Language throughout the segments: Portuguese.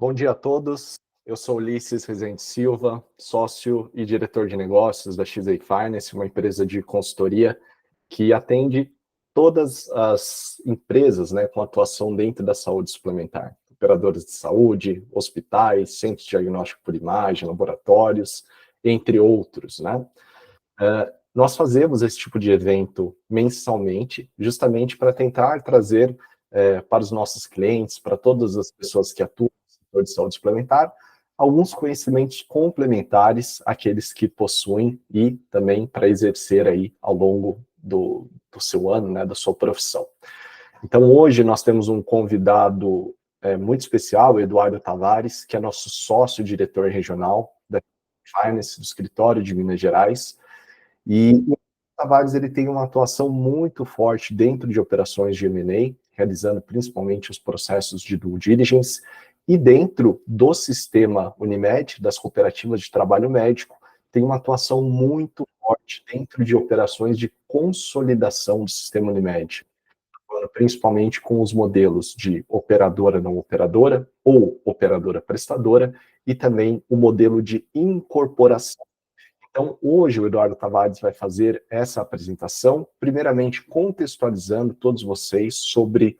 Bom dia a todos. Eu sou Ulisses Rezende Silva, sócio e diretor de negócios da XA Finance, uma empresa de consultoria que atende todas as empresas, com atuação dentro da saúde suplementar. Operadoras de saúde, hospitais, centros de diagnóstico por imagem, laboratórios, entre outros, nós fazemos esse tipo de evento mensalmente, justamente para tentar trazer para os nossos clientes, para todas as pessoas que atuam no setor de saúde suplementar, alguns conhecimentos complementares àqueles que possuem e também para exercer aí ao longo do seu ano, da sua profissão. Então, hoje nós temos um convidado muito especial, o Eduardo Tavares, que é nosso sócio-diretor regional da Finance, do escritório de Minas Gerais. E o Tavares ele tem uma atuação muito forte dentro de operações de M&A, realizando principalmente os processos de due diligence, e dentro do sistema Unimed, das cooperativas de trabalho médico, tem uma atuação muito forte dentro de operações de consolidação do sistema Unimed, principalmente com os modelos de operadora não operadora ou operadora prestadora, e também o modelo de incorporação. Então, hoje o Eduardo Tavares vai fazer essa apresentação, primeiramente contextualizando todos vocês sobre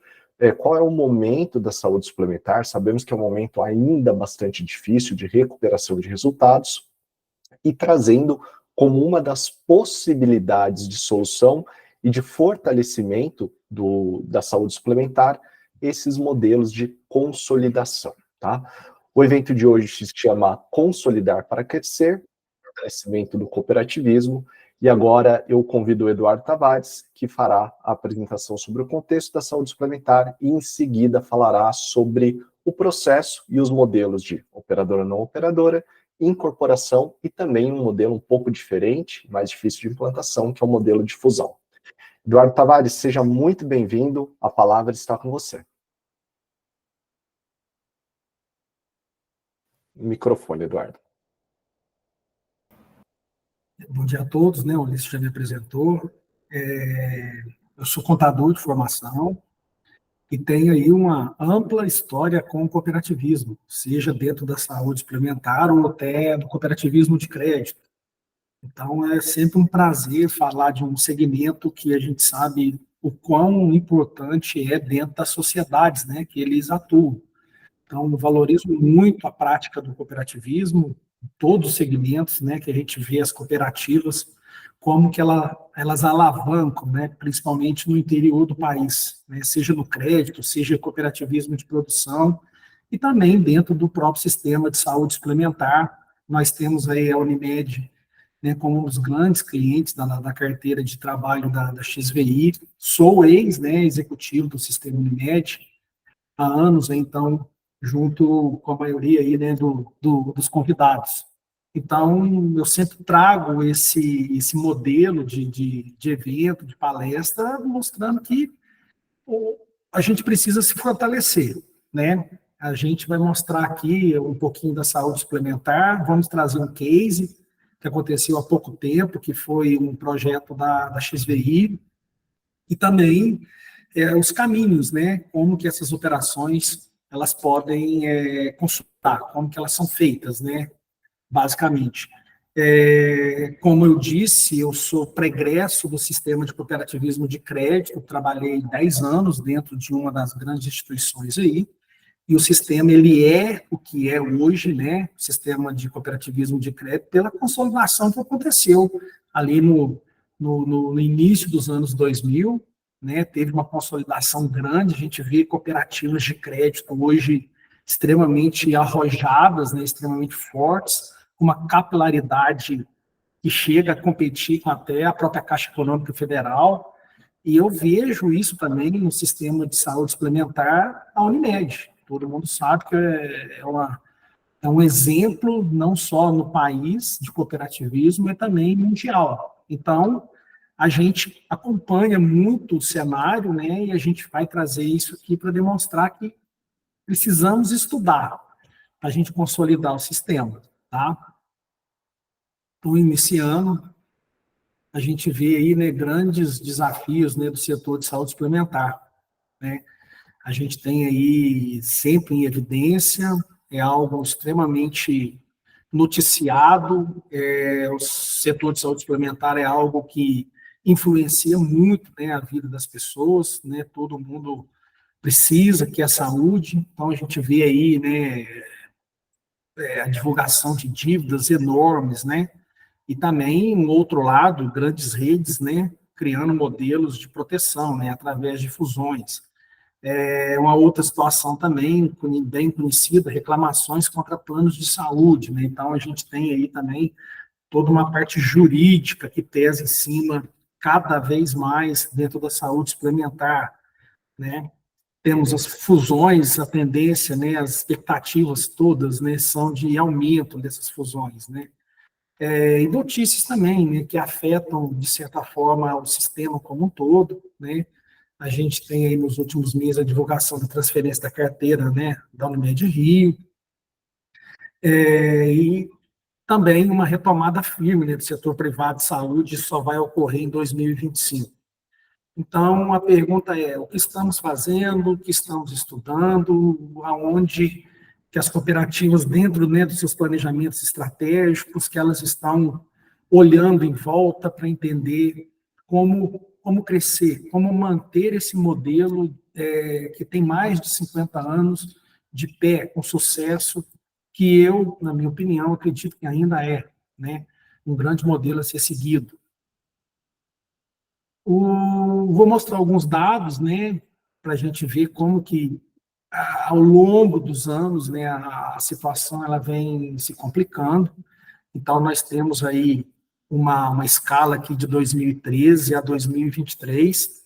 qual é o momento da saúde suplementar. Sabemos que é um momento ainda bastante difícil de recuperação de resultados, e trazendo como uma das possibilidades de solução e de fortalecimento da saúde suplementar esses modelos de consolidação, tá? O evento de hoje se chama Consolidar para Crescer, fortalecimento do cooperativismo, e agora eu convido o Eduardo Tavares, que fará a apresentação sobre o contexto da saúde suplementar e em seguida falará sobre o processo e os modelos de operadora não operadora, incorporação e também um modelo um pouco diferente, mais difícil de implantação, que é o modelo de fusão. Eduardo Tavares, seja muito bem-vindo, a palavra está com você. Microfone, Eduardo. Bom dia a todos, o Ulisses já me apresentou. Eu sou contador de formação e tenho aí uma ampla história com o cooperativismo, seja dentro da saúde suplementar ou até do cooperativismo de crédito. Então, é sempre um prazer falar de um segmento que a gente sabe o quão importante é dentro das sociedades, que eles atuam. Então, eu valorizo muito a prática do cooperativismo, todos os segmentos, que a gente vê as cooperativas, como que elas alavancam, principalmente no interior do país, seja no crédito, seja cooperativismo de produção, e também dentro do próprio sistema de saúde suplementar. Nós temos aí a Unimed, como um dos grandes clientes da carteira de trabalho da XVI. Sou executivo do sistema Unimed há anos, então, junto com a maioria aí, dos convidados. Então, eu sempre trago esse modelo de evento, de palestra, mostrando que a gente precisa se fortalecer, A gente vai mostrar aqui um pouquinho da saúde suplementar, vamos trazer um case que aconteceu há pouco tempo, que foi um projeto da XVI, e também os caminhos, como que essas operações elas podem consultar, como que elas são feitas, basicamente. Como eu disse, eu sou pregresso do sistema de cooperativismo de crédito, trabalhei 10 anos dentro de uma das grandes instituições aí, e o sistema ele é o que é hoje, o sistema de cooperativismo de crédito, pela consolidação que aconteceu ali no início dos anos 2000, teve uma consolidação grande, a gente vê cooperativas de crédito hoje extremamente arrojadas, extremamente fortes, com uma capilaridade que chega a competir com até a própria Caixa Econômica Federal, e eu vejo isso também no sistema de saúde suplementar, a Unimed. Todo mundo sabe que é um exemplo, não só no país, de cooperativismo, mas também mundial. Então, a gente acompanha muito o cenário, e a gente vai trazer isso aqui para demonstrar que precisamos estudar para a gente consolidar o sistema, tá? Então, iniciando, a gente vê aí, grandes desafios, do setor de saúde suplementar, A gente tem aí sempre em evidência é algo extremamente noticiado, o setor de saúde suplementar é algo que influencia muito, né, a vida das pessoas, né, todo mundo precisa, que é a saúde, então a gente vê aí, né, a divulgação de dívidas enormes, né, e também, no outro lado, grandes redes, né, criando modelos de proteção, né, através de fusões. Uma outra situação também, bem conhecida, reclamações contra planos de saúde, né, então a gente tem aí também toda uma parte jurídica que pesa em cima cada vez mais dentro da saúde suplementar, né, temos as fusões, a tendência, né, as expectativas todas, né, são de aumento dessas fusões, né, e notícias também, né, que afetam, de certa forma, o sistema como um todo, né, a gente tem aí nos últimos meses a divulgação da transferência da carteira, né, da Unimed Rio, e também uma retomada firme, né, do setor privado de saúde, isso só vai ocorrer em 2025. Então, a pergunta é, o que estamos fazendo, o que estamos estudando, aonde que as cooperativas, dentro, né, dos seus planejamentos estratégicos, que elas estão olhando em volta para entender como crescer, como manter esse modelo que tem mais de 50 anos de pé, com sucesso, que eu, na minha opinião, acredito que ainda é, né, um grande modelo a ser seguido. Vou mostrar alguns dados, né, para a gente ver como que, ao longo dos anos, né, a situação ela vem se complicando. Então, nós temos aí uma escala aqui de 2013 a 2023,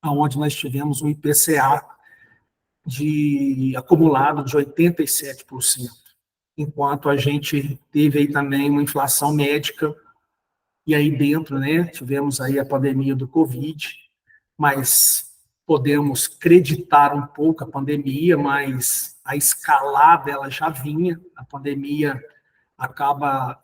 onde nós tivemos um IPCA acumulado de 87%, enquanto a gente teve aí também uma inflação médica, e aí dentro, né, tivemos aí a pandemia do Covid, mas podemos creditar um pouco a pandemia, mas a escalada ela já vinha, a pandemia acaba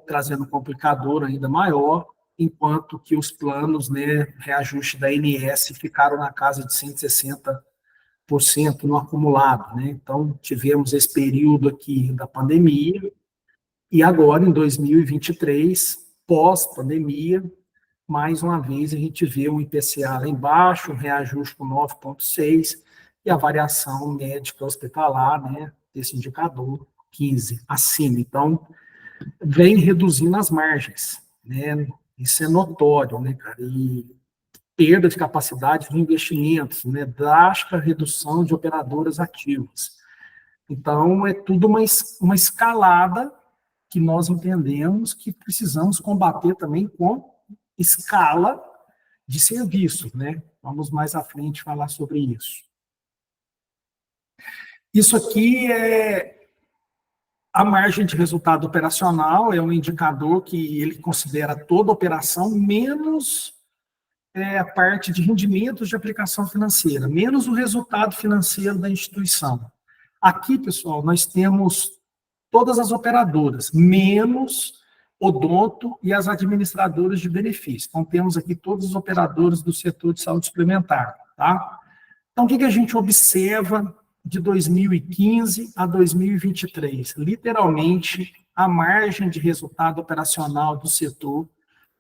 trazendo um complicador ainda maior, enquanto que os planos, né, reajuste da ANS ficaram na casa de 160% no acumulado, né? Então, tivemos esse período aqui da pandemia, e agora, em 2023, pós-pandemia, mais uma vez a gente vê um IPCA lá embaixo, um reajuste com 9,6, e a variação médica hospitalar, né, desse indicador, 15 acima. Então, vem reduzindo as margens, né? Isso é notório, né, cara? E perda de capacidade de investimentos, né? Drástica redução de operadoras ativas. Então, é tudo uma escalada que nós entendemos que precisamos combater também com escala de serviços, né? Vamos mais à frente falar sobre isso. Isso aqui é a margem de resultado operacional, é um indicador que ele considera toda operação, menos a parte de rendimentos de aplicação financeira, menos o resultado financeiro da instituição. Aqui, pessoal, nós temos todas as operadoras, menos odonto e as administradoras de benefícios. Então, temos aqui todos os operadores do setor de saúde suplementar, tá? Então, o que a gente observa de 2015 a 2023? Literalmente, a margem de resultado operacional do setor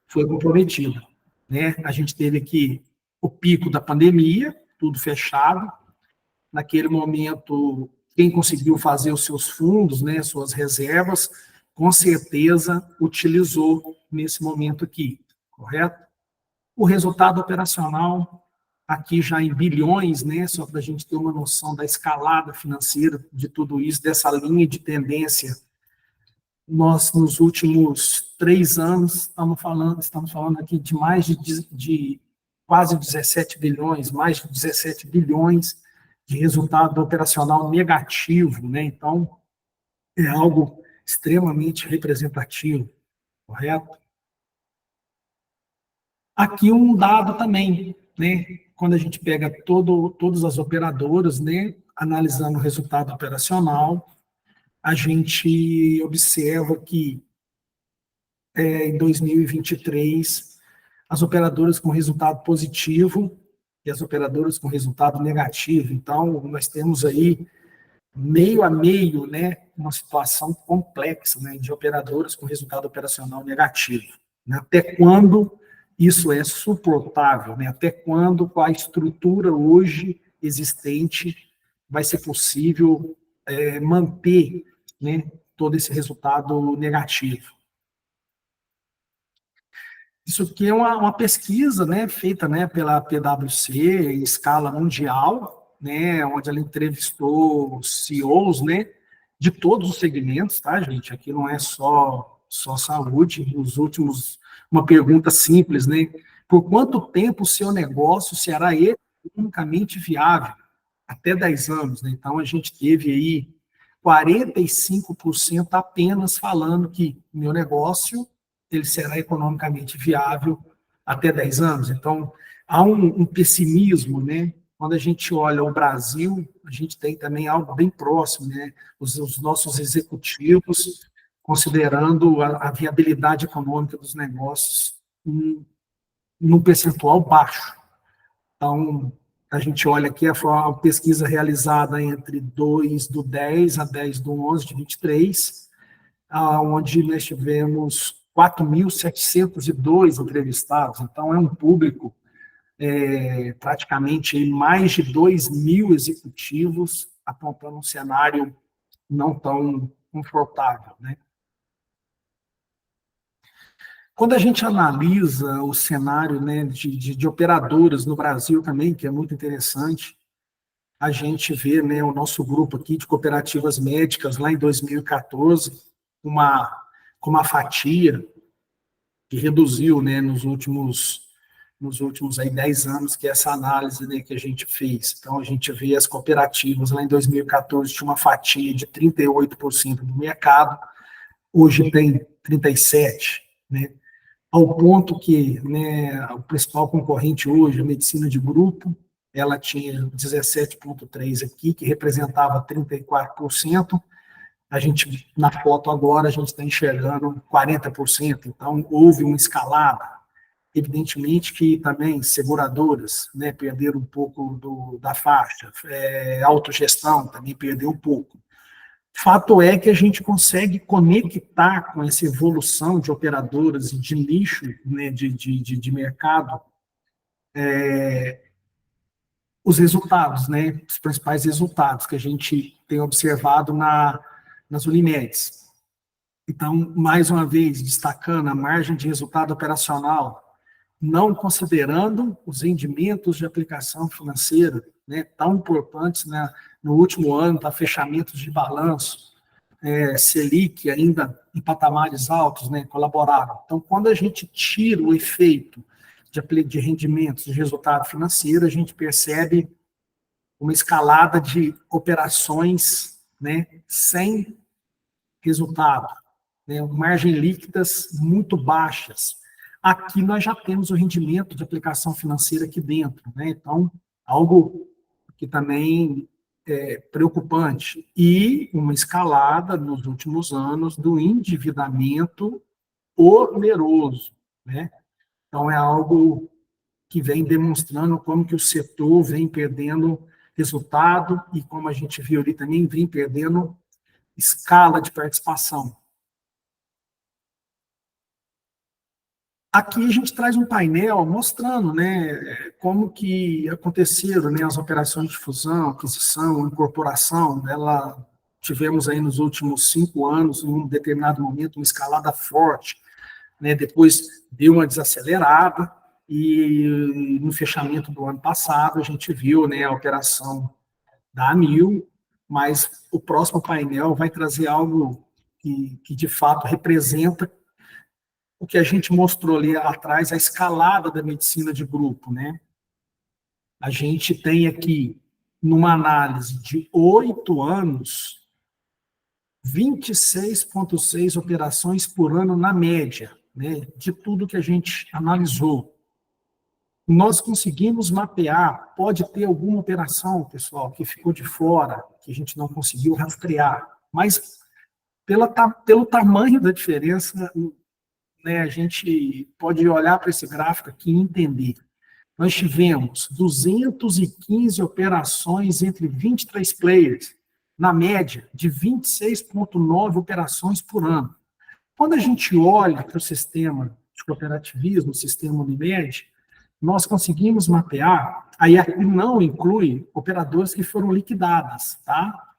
foi comprometida, né? A gente teve aqui o pico da pandemia, tudo fechado. Naquele momento, quem conseguiu fazer os seus fundos, né, suas reservas, com certeza utilizou nesse momento aqui, correto? O resultado operacional, aqui já em bilhões, né, só para a gente ter uma noção da escalada financeira de tudo isso, dessa linha de tendência. Nós, nos últimos 3 anos, estamos falando aqui de mais de quase 17 bilhões, mais de 17 bilhões de resultado operacional negativo, né? Então, é algo extremamente representativo, correto? Aqui um dado também, né? Quando a gente pega todas as operadoras, né, analisando o resultado operacional, a gente observa que em 2023, as operadoras com resultado positivo e as operadoras com resultado negativo. Então, nós temos aí meio a meio, né, uma situação complexa, né, de operadoras com resultado operacional negativo. Né? Até quando isso é suportável? Né? Até quando, com a estrutura hoje existente, vai ser possível manter, né, todo esse resultado negativo? Isso aqui é uma pesquisa, né, feita, né, pela PwC em escala mundial, né, onde ela entrevistou CEOs, né, de todos os segmentos, tá, gente? Aqui não é só saúde. Nos últimos, uma pergunta simples, né? Por quanto tempo o seu negócio será economicamente viável? Até 10 anos, né? Então, a gente teve aí 45% apenas falando que meu negócio ele será economicamente viável até 10 anos. Então, há um pessimismo, né? Quando a gente olha o Brasil, a gente tem também algo bem próximo, né? Os nossos executivos considerando a viabilidade econômica dos negócios num percentual baixo. Então, a gente olha aqui a pesquisa realizada entre 2/10 a 10/11 de 23, onde nós tivemos 4.702 entrevistados. Então, é um público, praticamente mais de 2.000 executivos, apontando um cenário não tão confortável, né? Quando a gente analisa o cenário, né, de operadoras no Brasil também, que é muito interessante, a gente vê, né, o nosso grupo aqui de cooperativas médicas lá em 2014, com uma fatia que reduziu, né, nos últimos aí 10 anos, que é essa análise, né, que a gente fez. Então, a gente vê as cooperativas lá em 2014 tinha uma fatia de 38% do mercado, hoje tem 37%, né? Ao ponto que, né, o principal concorrente hoje, a medicina de grupo, ela tinha 17,3% aqui, que representava 34%. A gente, na foto agora, a gente está enxergando 40%. Então, houve uma escalada. Evidentemente que também seguradoras, né, perderam um pouco da faixa, autogestão também perdeu um pouco. Fato é que a gente consegue conectar com essa evolução de operadoras e de nicho, né, de mercado, os resultados, né, os principais resultados que a gente tem observado nas Unimedes. Então, mais uma vez, destacando a margem de resultado operacional, não considerando os rendimentos de aplicação financeira, né, tão importantes, né, no último ano, para fechamentos de balanço, Selic ainda em patamares altos, né, colaboraram. Então, quando a gente tira o efeito de rendimentos, de resultado financeiro, a gente percebe uma escalada de operações, né, sem resultado, né, margens líquidas muito baixas. Aqui nós já temos o rendimento de aplicação financeira aqui dentro, né, então, algo que também é preocupante. E uma escalada nos últimos anos do endividamento oneroso, né? Então, é algo que vem demonstrando como que o setor vem perdendo resultado e, como a gente viu ali também, vem perdendo escala de participação. Aqui a gente traz um painel mostrando, né, como que aconteceram, né, as operações de fusão, aquisição, incorporação. Tivemos aí nos últimos 5 anos, em um determinado momento, uma escalada forte, né, depois deu uma desacelerada e no fechamento do ano passado a gente viu, né, a operação da Amil, mas o próximo painel vai trazer algo que de fato representa o que a gente mostrou ali atrás, a escalada da medicina de grupo, né? A gente tem aqui, numa análise de 8 anos, 26,6 operações por ano na média, né? De tudo que a gente analisou. Nós conseguimos mapear, pode ter alguma operação, pessoal, que ficou de fora, que a gente não conseguiu rastrear, mas pelo tamanho da diferença, né, a gente pode olhar para esse gráfico aqui e entender. Nós tivemos 215 operações entre 23 players. na média, de 26,9 operações por ano. Quando a gente olha para o sistema de cooperativismo, o sistema Unimed, nós conseguimos mapear, aí aqui não inclui operadoras que foram liquidadas, tá?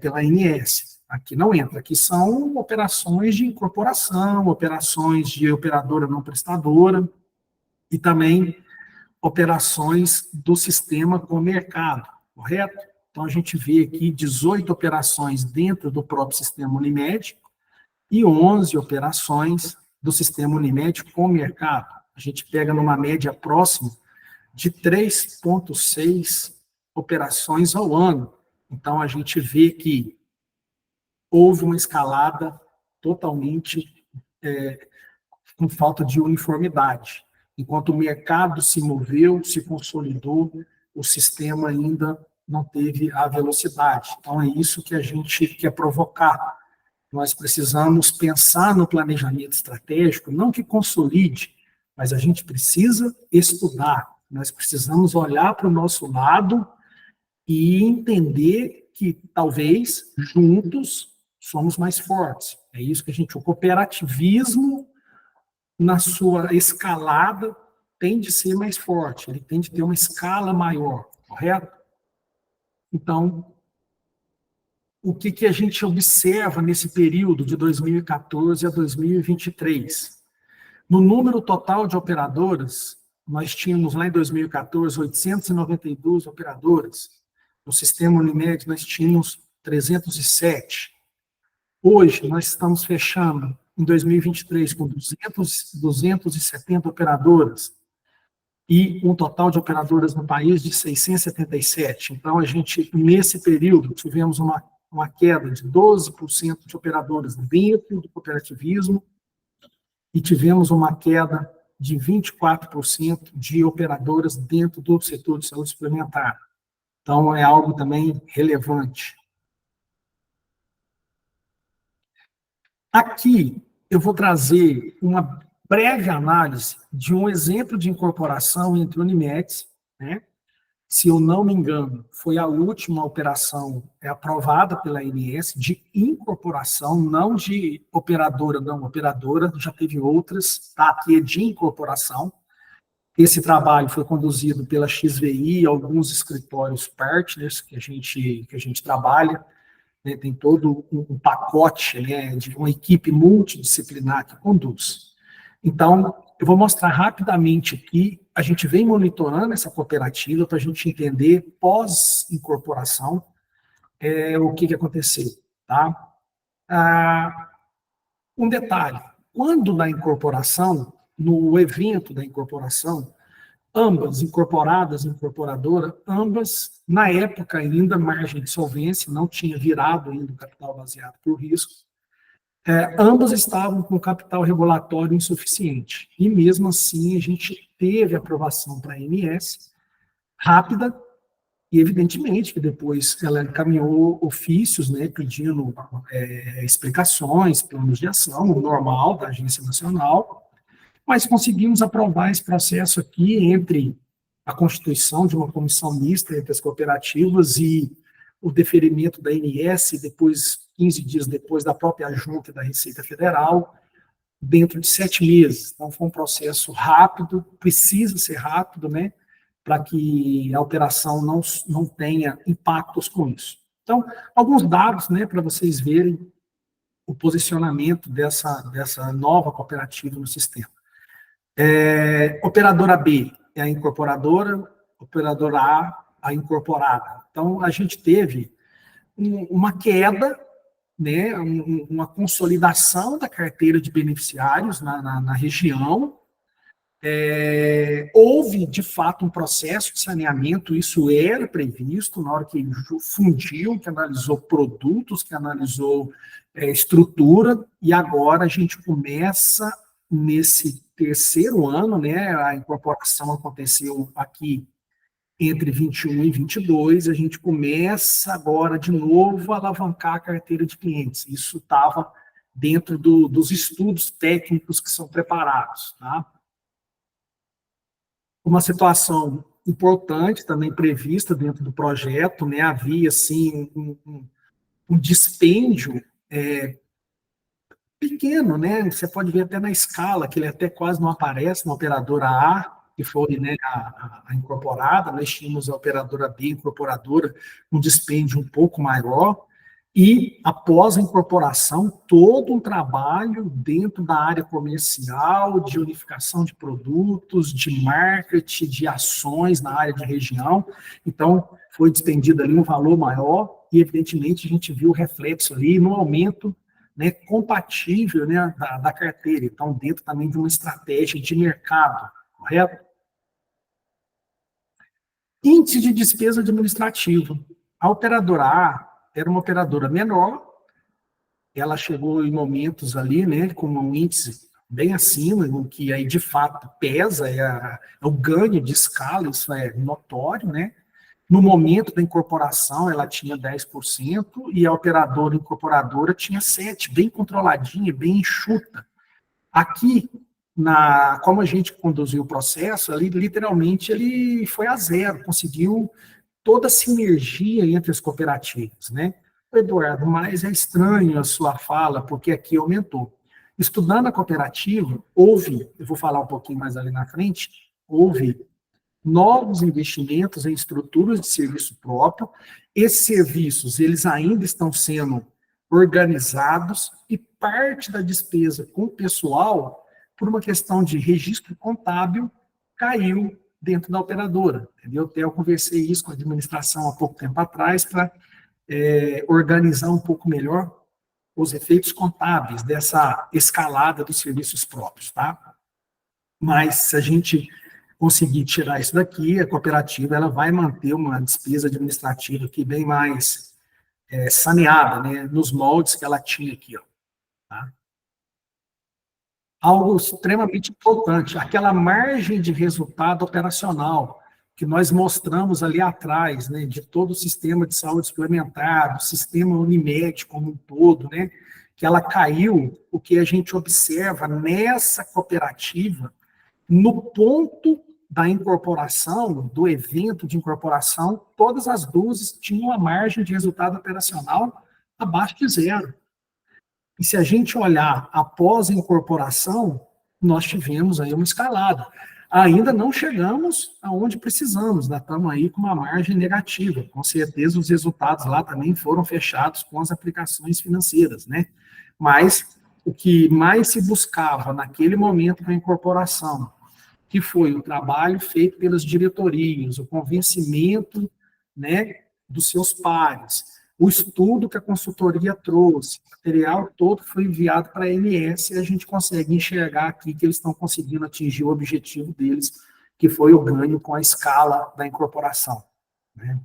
Pela ANS. Aqui não entra, aqui são operações de incorporação, operações de operadora não prestadora e também operações do sistema com mercado, correto? Então, a gente vê aqui 18 operações dentro do próprio sistema Unimed e 11 operações do sistema Unimed com mercado. A gente pega numa média próxima de 3,6 operações ao ano. Então, a gente vê que houve uma escalada totalmente com falta de uniformidade. Enquanto o mercado se moveu, se consolidou, o sistema ainda não teve a velocidade. Então, é isso que a gente quer provocar. Nós precisamos pensar no planejamento estratégico, não que consolide, mas a gente precisa estudar. Nós precisamos olhar para o nosso lado e entender que, talvez, juntos, somos mais fortes. É isso que o cooperativismo, na sua escalada, tem de ser mais forte, ele tem de ter uma escala maior, correto? Então, o que a gente observa nesse período de 2014 a 2023? No número total de operadoras, nós tínhamos lá em 2014 892 operadoras. No sistema Unimed, nós tínhamos 307. Hoje, nós estamos fechando em 2023 com 270 operadoras e um total de operadoras no país de 677. Então, a gente, nesse período, tivemos uma queda de 12% de operadoras dentro do cooperativismo e tivemos uma queda de 24% de operadoras dentro do setor de saúde suplementar. Então, é algo também relevante. Aqui, eu vou trazer uma breve análise de um exemplo de incorporação entre Unimed, né? Se eu não me engano, foi a última operação aprovada pela ANS de incorporação, não de operadora, não operadora, já teve outras, tá? Aqui é de incorporação. Esse trabalho foi conduzido pela XVI e alguns escritórios partners que a gente trabalha, né? Tem todo um pacote, né, de uma equipe multidisciplinar que conduz. Então, eu vou mostrar rapidamente aqui, a gente vem monitorando essa cooperativa para a gente entender, pós-incorporação, o que aconteceu, tá? Um detalhe, quando na incorporação, no evento da incorporação, ambas incorporadas e incorporadora, ambas, na época ainda, margem de solvência, não tinha virado ainda o capital baseado por risco, ambas estavam com capital regulatório insuficiente. E mesmo assim, a gente teve aprovação para a ANS rápida, e evidentemente que depois ela encaminhou ofícios, né, pedindo explicações, planos de ação, o normal da Agência Nacional, mas conseguimos aprovar esse processo aqui entre a constituição de uma comissão mista entre as cooperativas e o deferimento da ANS, depois, 15 dias depois, da própria junta da Receita Federal, dentro de 7 meses. Então, foi um processo rápido, precisa ser rápido, né, para que a operação não tenha impactos com isso. Então, alguns dados, né, para vocês verem o posicionamento dessa nova cooperativa no sistema. Operadora B é a incorporadora, operadora a incorporada. Então, a gente teve uma queda, né, uma consolidação da carteira de beneficiários na região. Houve, de fato, um processo de saneamento, isso era previsto na hora que fundiu, que analisou produtos, que analisou estrutura, e agora a gente começa nesse terceiro ano, né, a incorporação aconteceu aqui entre 21 e 22, a gente começa agora de novo a alavancar a carteira de clientes. Isso estava dentro dos estudos técnicos que são preparados, tá? Uma situação importante, também prevista dentro do projeto, né? Havia, assim, um dispêndio pequeno, né? Você pode ver até na escala, que ele até quase não aparece na operadora A, que foi, né, a incorporada, nós tínhamos a operadora B, incorporadora, um dispêndio um pouco maior, e após a incorporação, todo um trabalho dentro da área comercial, de unificação de produtos, de marketing, de ações na área de região. Então, foi despendido ali um valor maior, e evidentemente a gente viu o reflexo ali no aumento, né, compatível, né, da carteira. Então, dentro também de uma estratégia de mercado, correto? Índice de despesa administrativa. A operadora A era uma operadora menor, ela chegou em momentos ali, né, com um índice bem acima, o que aí de fato pesa, é o ganho de escala, isso é notório, né? No momento da incorporação, ela tinha 10% e a operadora incorporadora tinha 7%, bem controladinha, bem enxuta. Aqui, como a gente conduziu o processo, ali, literalmente ele foi a zero, conseguiu toda a sinergia entre as cooperativas, né? Eduardo, mas é estranho a sua fala, porque aqui aumentou. Estudando a cooperativa, eu vou falar um pouquinho mais ali na frente, houve novos investimentos em estruturas de serviço próprio. Esses serviços, eles ainda estão sendo organizados e parte da despesa com o pessoal, por uma questão de registro contábil, caiu dentro da operadora, entendeu? Até eu conversei isso com a administração há pouco tempo atrás para organizar um pouco melhor os efeitos contábeis dessa escalada dos serviços próprios, tá? Mas se a gente conseguir tirar isso daqui, a cooperativa ela vai manter uma despesa administrativa aqui bem mais saneada, né, nos moldes que ela tinha aqui, ó, tá? Algo extremamente importante, aquela margem de resultado operacional que nós mostramos ali atrás, né, de todo o sistema de saúde suplementar, do sistema Unimed como um todo, né, que ela caiu, o que a gente observa nessa cooperativa, no ponto da incorporação, do evento de incorporação, todas as duas tinham uma margem de resultado operacional abaixo de zero. E se a gente olhar após a incorporação, nós tivemos aí uma escalada. Ainda não chegamos aonde precisamos, ainda estamos aí com uma margem negativa. Com certeza os resultados lá também foram fechados com as aplicações financeiras, né? Mas o que mais se buscava naquele momento da incorporação, que foi o trabalho feito pelas diretorias, o convencimento, né, dos seus pares, o estudo que a consultoria trouxe, o material todo foi enviado para a ANS e a gente consegue enxergar aqui que eles estão conseguindo atingir o objetivo deles, que foi o ganho com a escala da incorporação, né?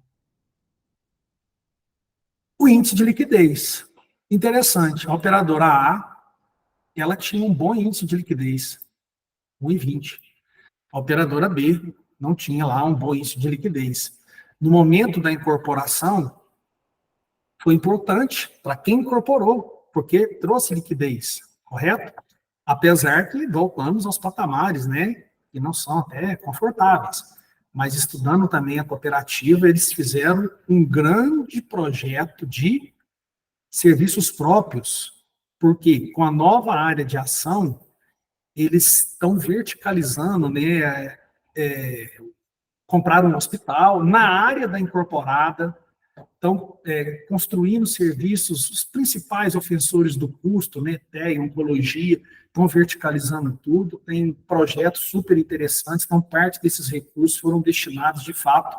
O índice de liquidez. Interessante, a operadora A, ela tinha um bom índice de liquidez, 1,20. A operadora B não tinha lá um bom índice de liquidez. No momento da incorporação, foi importante para quem incorporou, porque trouxe liquidez, correto? Apesar que voltamos aos patamares, né, que não são até confortáveis. Mas estudando também a cooperativa, eles fizeram um grande projeto de serviços próprios, porque com a nova área de ação, eles estão verticalizando, né, compraram um hospital na área da incorporada, estão construindo serviços, os principais ofensores do custo, né, TEI, oncologia, estão verticalizando tudo, tem projetos super interessantes, então parte desses recursos foram destinados, de fato,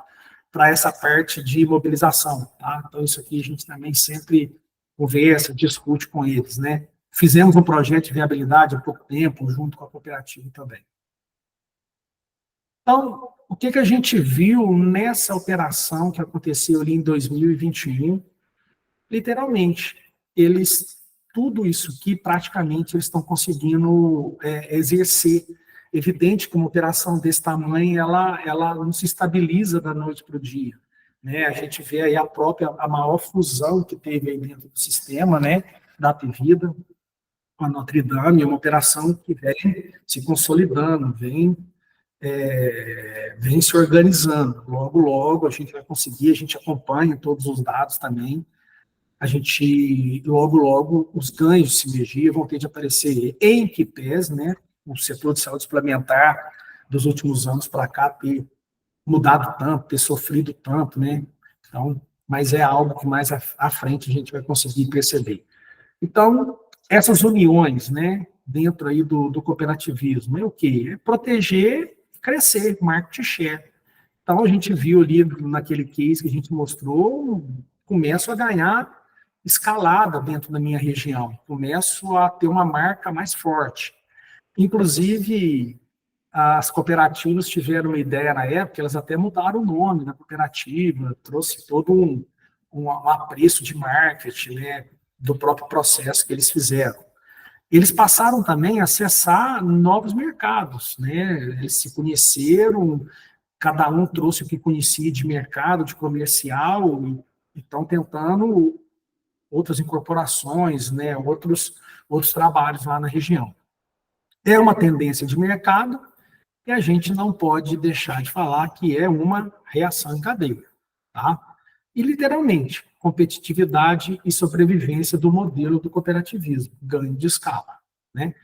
para essa parte de mobilização, tá? Então isso aqui a gente também sempre conversa, discute com eles, né? Fizemos um projeto de viabilidade há pouco tempo, junto com a cooperativa também. Então, o que a gente viu nessa operação que aconteceu ali em 2021? Literalmente, tudo isso aqui, praticamente, eles estão conseguindo exercer. Evidente que uma operação desse tamanho, ela não se estabiliza da noite para o dia, né? A gente vê aí a maior fusão que teve aí dentro do sistema, né, da Apvida, com a Notre Dame, uma operação que vem se consolidando, vem vem se organizando. Logo, logo a gente vai conseguir, a gente acompanha todos os dados também, a gente, logo, logo, os ganhos de sinergia vão ter de aparecer em que pés, né, o setor de saúde suplementar dos últimos anos para cá ter mudado tanto, ter sofrido tanto, né, então, mas é algo que mais à frente a gente vai conseguir perceber. Então, essas uniões, né, dentro aí do cooperativismo, é o quê? É proteger, crescer, market share. Então, a gente viu ali naquele case que a gente mostrou, começo a ganhar escalada dentro da minha região, começo a ter uma marca mais forte. Inclusive, as cooperativas tiveram uma ideia na época, elas até mudaram o nome da cooperativa, trouxe todo um apreço de marketing, né, do próprio processo que eles fizeram. Eles passaram também a acessar novos mercados, né, eles se conheceram, cada um trouxe o que conhecia de mercado, de comercial, e estão tentando outras incorporações, né, outros trabalhos lá na região. É uma tendência de mercado e a gente não pode deixar de falar que é uma reação em cadeia, tá? E, literalmente, competitividade e sobrevivência do modelo do cooperativismo, ganho de escala, né?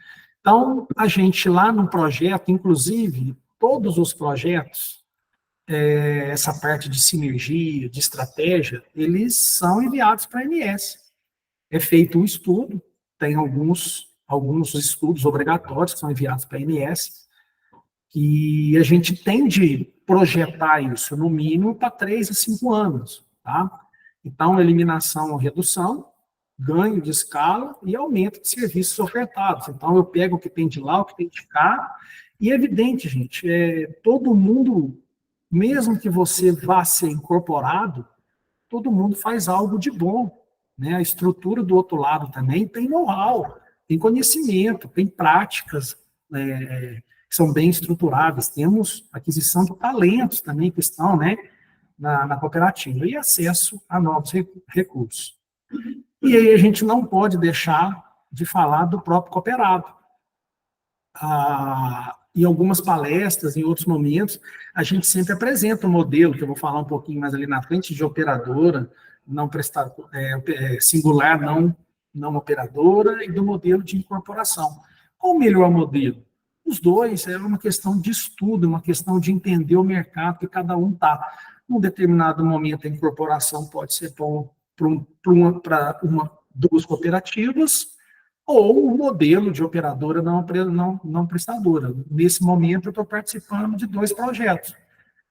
Então, a gente lá no projeto, inclusive, todos os projetos, essa parte de sinergia, de estratégia, eles são enviados para a ANS. É feito um estudo, tem alguns estudos obrigatórios que são enviados para a ANS, e a gente tem de projetar isso, no mínimo, para 3 a 5 anos, tá? Então, eliminação ou redução, ganho de escala e aumento de serviços ofertados. Então, eu pego o que tem de lá, o que tem de cá, e é evidente, gente, todo mundo, mesmo que você vá ser incorporado, todo mundo faz algo de bom, né? A estrutura do outro lado também tem know-how, tem conhecimento, tem práticas que são bem estruturadas, temos aquisição de talentos também que estão, né, na cooperativa, e acesso a novos recursos. E aí a gente não pode deixar de falar do próprio cooperado. Em algumas palestras, em outros momentos, a gente sempre apresenta um modelo, que eu vou falar um pouquinho mais ali na frente, de operadora, não singular, não operadora, e do modelo de incorporação. Qual o melhor modelo? Os dois é uma questão de estudo, uma questão de entender o mercado que cada um está. Num determinado momento, a incorporação pode ser bom para duas cooperativas, ou o modelo de operadora não prestadora. Nesse momento, eu estou participando de 2 projetos.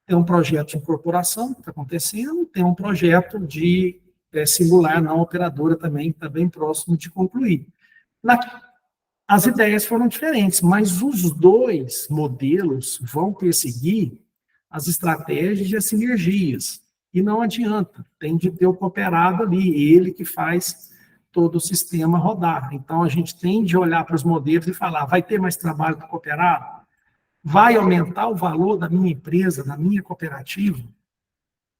Tem um projeto de incorporação que está acontecendo, tem um projeto de singular não operadora também, que está bem próximo de concluir. As ideias foram diferentes, mas os 2 modelos vão perseguir as estratégias e as sinergias. E não adianta, tem de ter o cooperado ali, ele que faz todo o sistema rodar. Então, a gente tem de olhar para os modelos e falar, vai ter mais trabalho para o cooperado? Vai aumentar o valor da minha empresa, da minha cooperativa?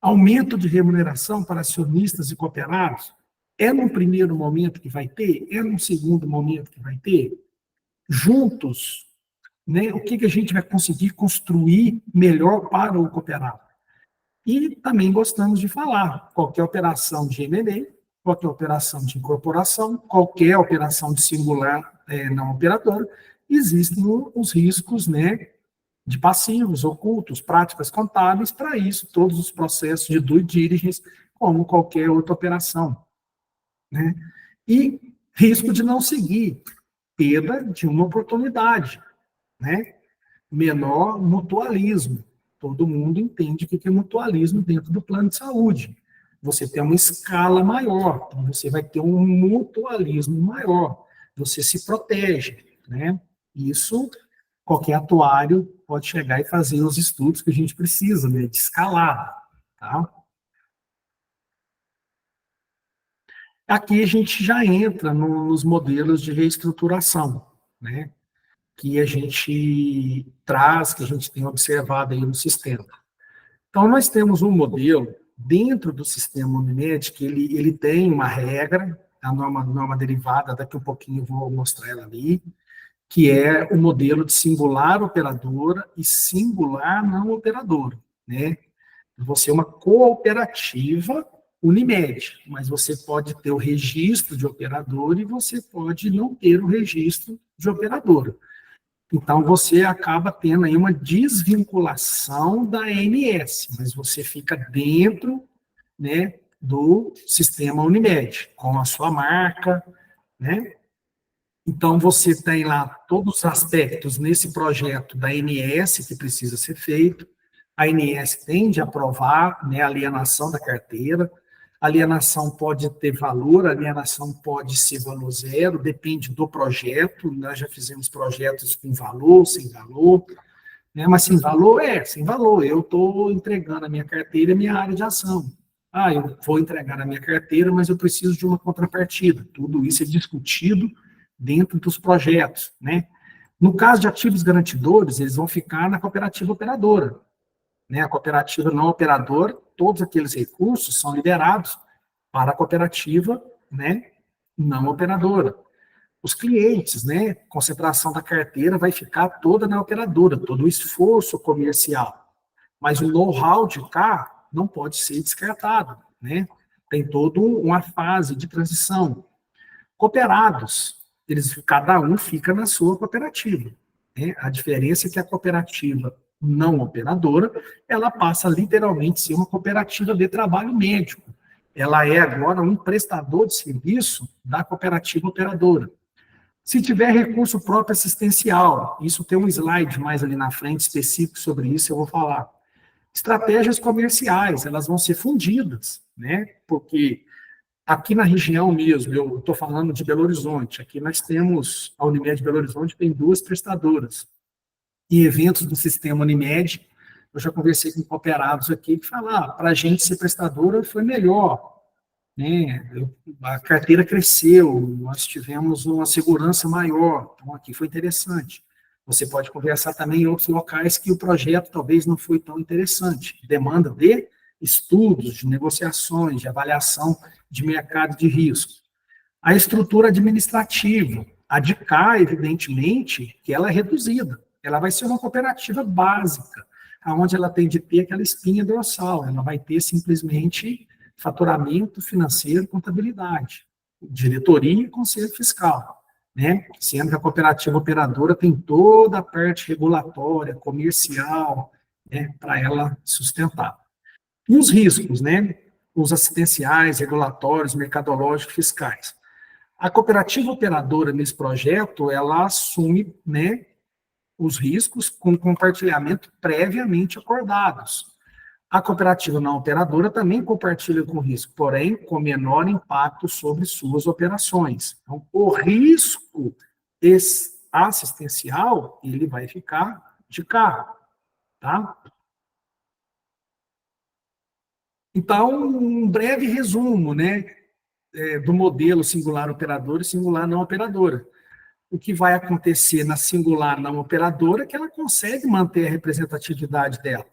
Aumento de remuneração para acionistas e cooperados? É num primeiro momento que vai ter? É num segundo momento que vai ter? Juntos, né, o que a gente vai conseguir construir melhor para o cooperado? E também gostamos de falar, qualquer operação de M&A, qualquer operação de incorporação, qualquer operação de singular não operadora, existem os riscos, né, de passivos, ocultos, práticas contábeis, para isso, todos os processos de due diligence, como qualquer outra operação, né? E risco de não seguir, perda de uma oportunidade, né? Menor mutualismo. Todo mundo entende o que é mutualismo dentro do plano de saúde. Você tem uma escala maior, então você vai ter um mutualismo maior. Você se protege, né? Isso, qualquer atuário pode chegar e fazer os estudos que a gente precisa, né? De escalar, tá? Aqui a gente já entra nos modelos de reestruturação, né? Que a gente traz, que a gente tem observado aí no sistema. Então, nós temos um modelo dentro do sistema Unimed, que ele tem uma regra, a norma derivada, daqui a um pouquinho eu vou mostrar ela ali, que é o modelo de singular operadora e singular não operadora, né? Você é uma cooperativa Unimed, mas você pode ter o registro de operador e você pode não ter o registro de operadora. Então, você acaba tendo aí uma desvinculação da ANS, mas você fica dentro, né, do sistema Unimed, com a sua marca, né? Então, você tem lá todos os aspectos nesse projeto da ANS que precisa ser feito. A ANS tem de aprovar, né, a alienação da carteira. A alienação pode ter valor, a alienação pode ser valor zero, depende do projeto. Nós já fizemos projetos com valor, sem valor, né? Mas sem valor sem valor. Eu estou entregando a minha carteira e a minha área de ação. Eu vou entregar a minha carteira, mas eu preciso de uma contrapartida. Tudo isso é discutido dentro dos projetos, né? No caso de ativos garantidores, eles vão ficar na cooperativa operadora, né? A cooperativa não operadora, todos aqueles recursos são liberados para a cooperativa, né, não operadora. Os clientes, né, concentração da carteira vai ficar toda na operadora, todo o esforço comercial. Mas o know-how de cá não pode ser descartado, né? Tem toda uma fase de transição. Cooperados, cada um fica na sua cooperativa, né? A diferença é que a cooperativa não operadora, ela passa literalmente a ser uma cooperativa de trabalho médico. Ela é agora um prestador de serviço da cooperativa operadora. Se tiver recurso próprio assistencial, isso tem um slide mais ali na frente específico sobre isso, eu vou falar. Estratégias comerciais, elas vão ser fundidas, né? Porque aqui na região mesmo, eu estou falando de Belo Horizonte, aqui nós temos, a Unimed Belo Horizonte tem 2 prestadoras. E eventos do sistema Unimed, eu já conversei com cooperados aqui que falam, para a gente ser prestadora foi melhor, né? A carteira cresceu, nós tivemos uma segurança maior, então aqui foi interessante. Você pode conversar também em outros locais que o projeto talvez não foi tão interessante, demanda de estudos, de negociações, de avaliação de mercado de risco. A estrutura administrativa, a de cá, evidentemente, que ela é reduzida. Ela vai ser uma cooperativa básica, onde ela tem de ter aquela espinha dorsal, ela vai ter simplesmente faturamento financeiro e contabilidade, diretoria e conselho fiscal, né? Sendo que a cooperativa operadora tem toda a parte regulatória, comercial, né, para ela sustentar. E os riscos, né? Os assistenciais, regulatórios, mercadológicos, fiscais. A cooperativa operadora nesse projeto, ela assume, né, os riscos com compartilhamento previamente acordados. A cooperativa não operadora também compartilha com o risco, porém com menor impacto sobre suas operações. Então, o risco assistencial, ele vai ficar de cá, tá? Então, um breve resumo, né, do modelo singular operadora e singular não operadora. O que vai acontecer na singular não operadora é que ela consegue manter a representatividade dela.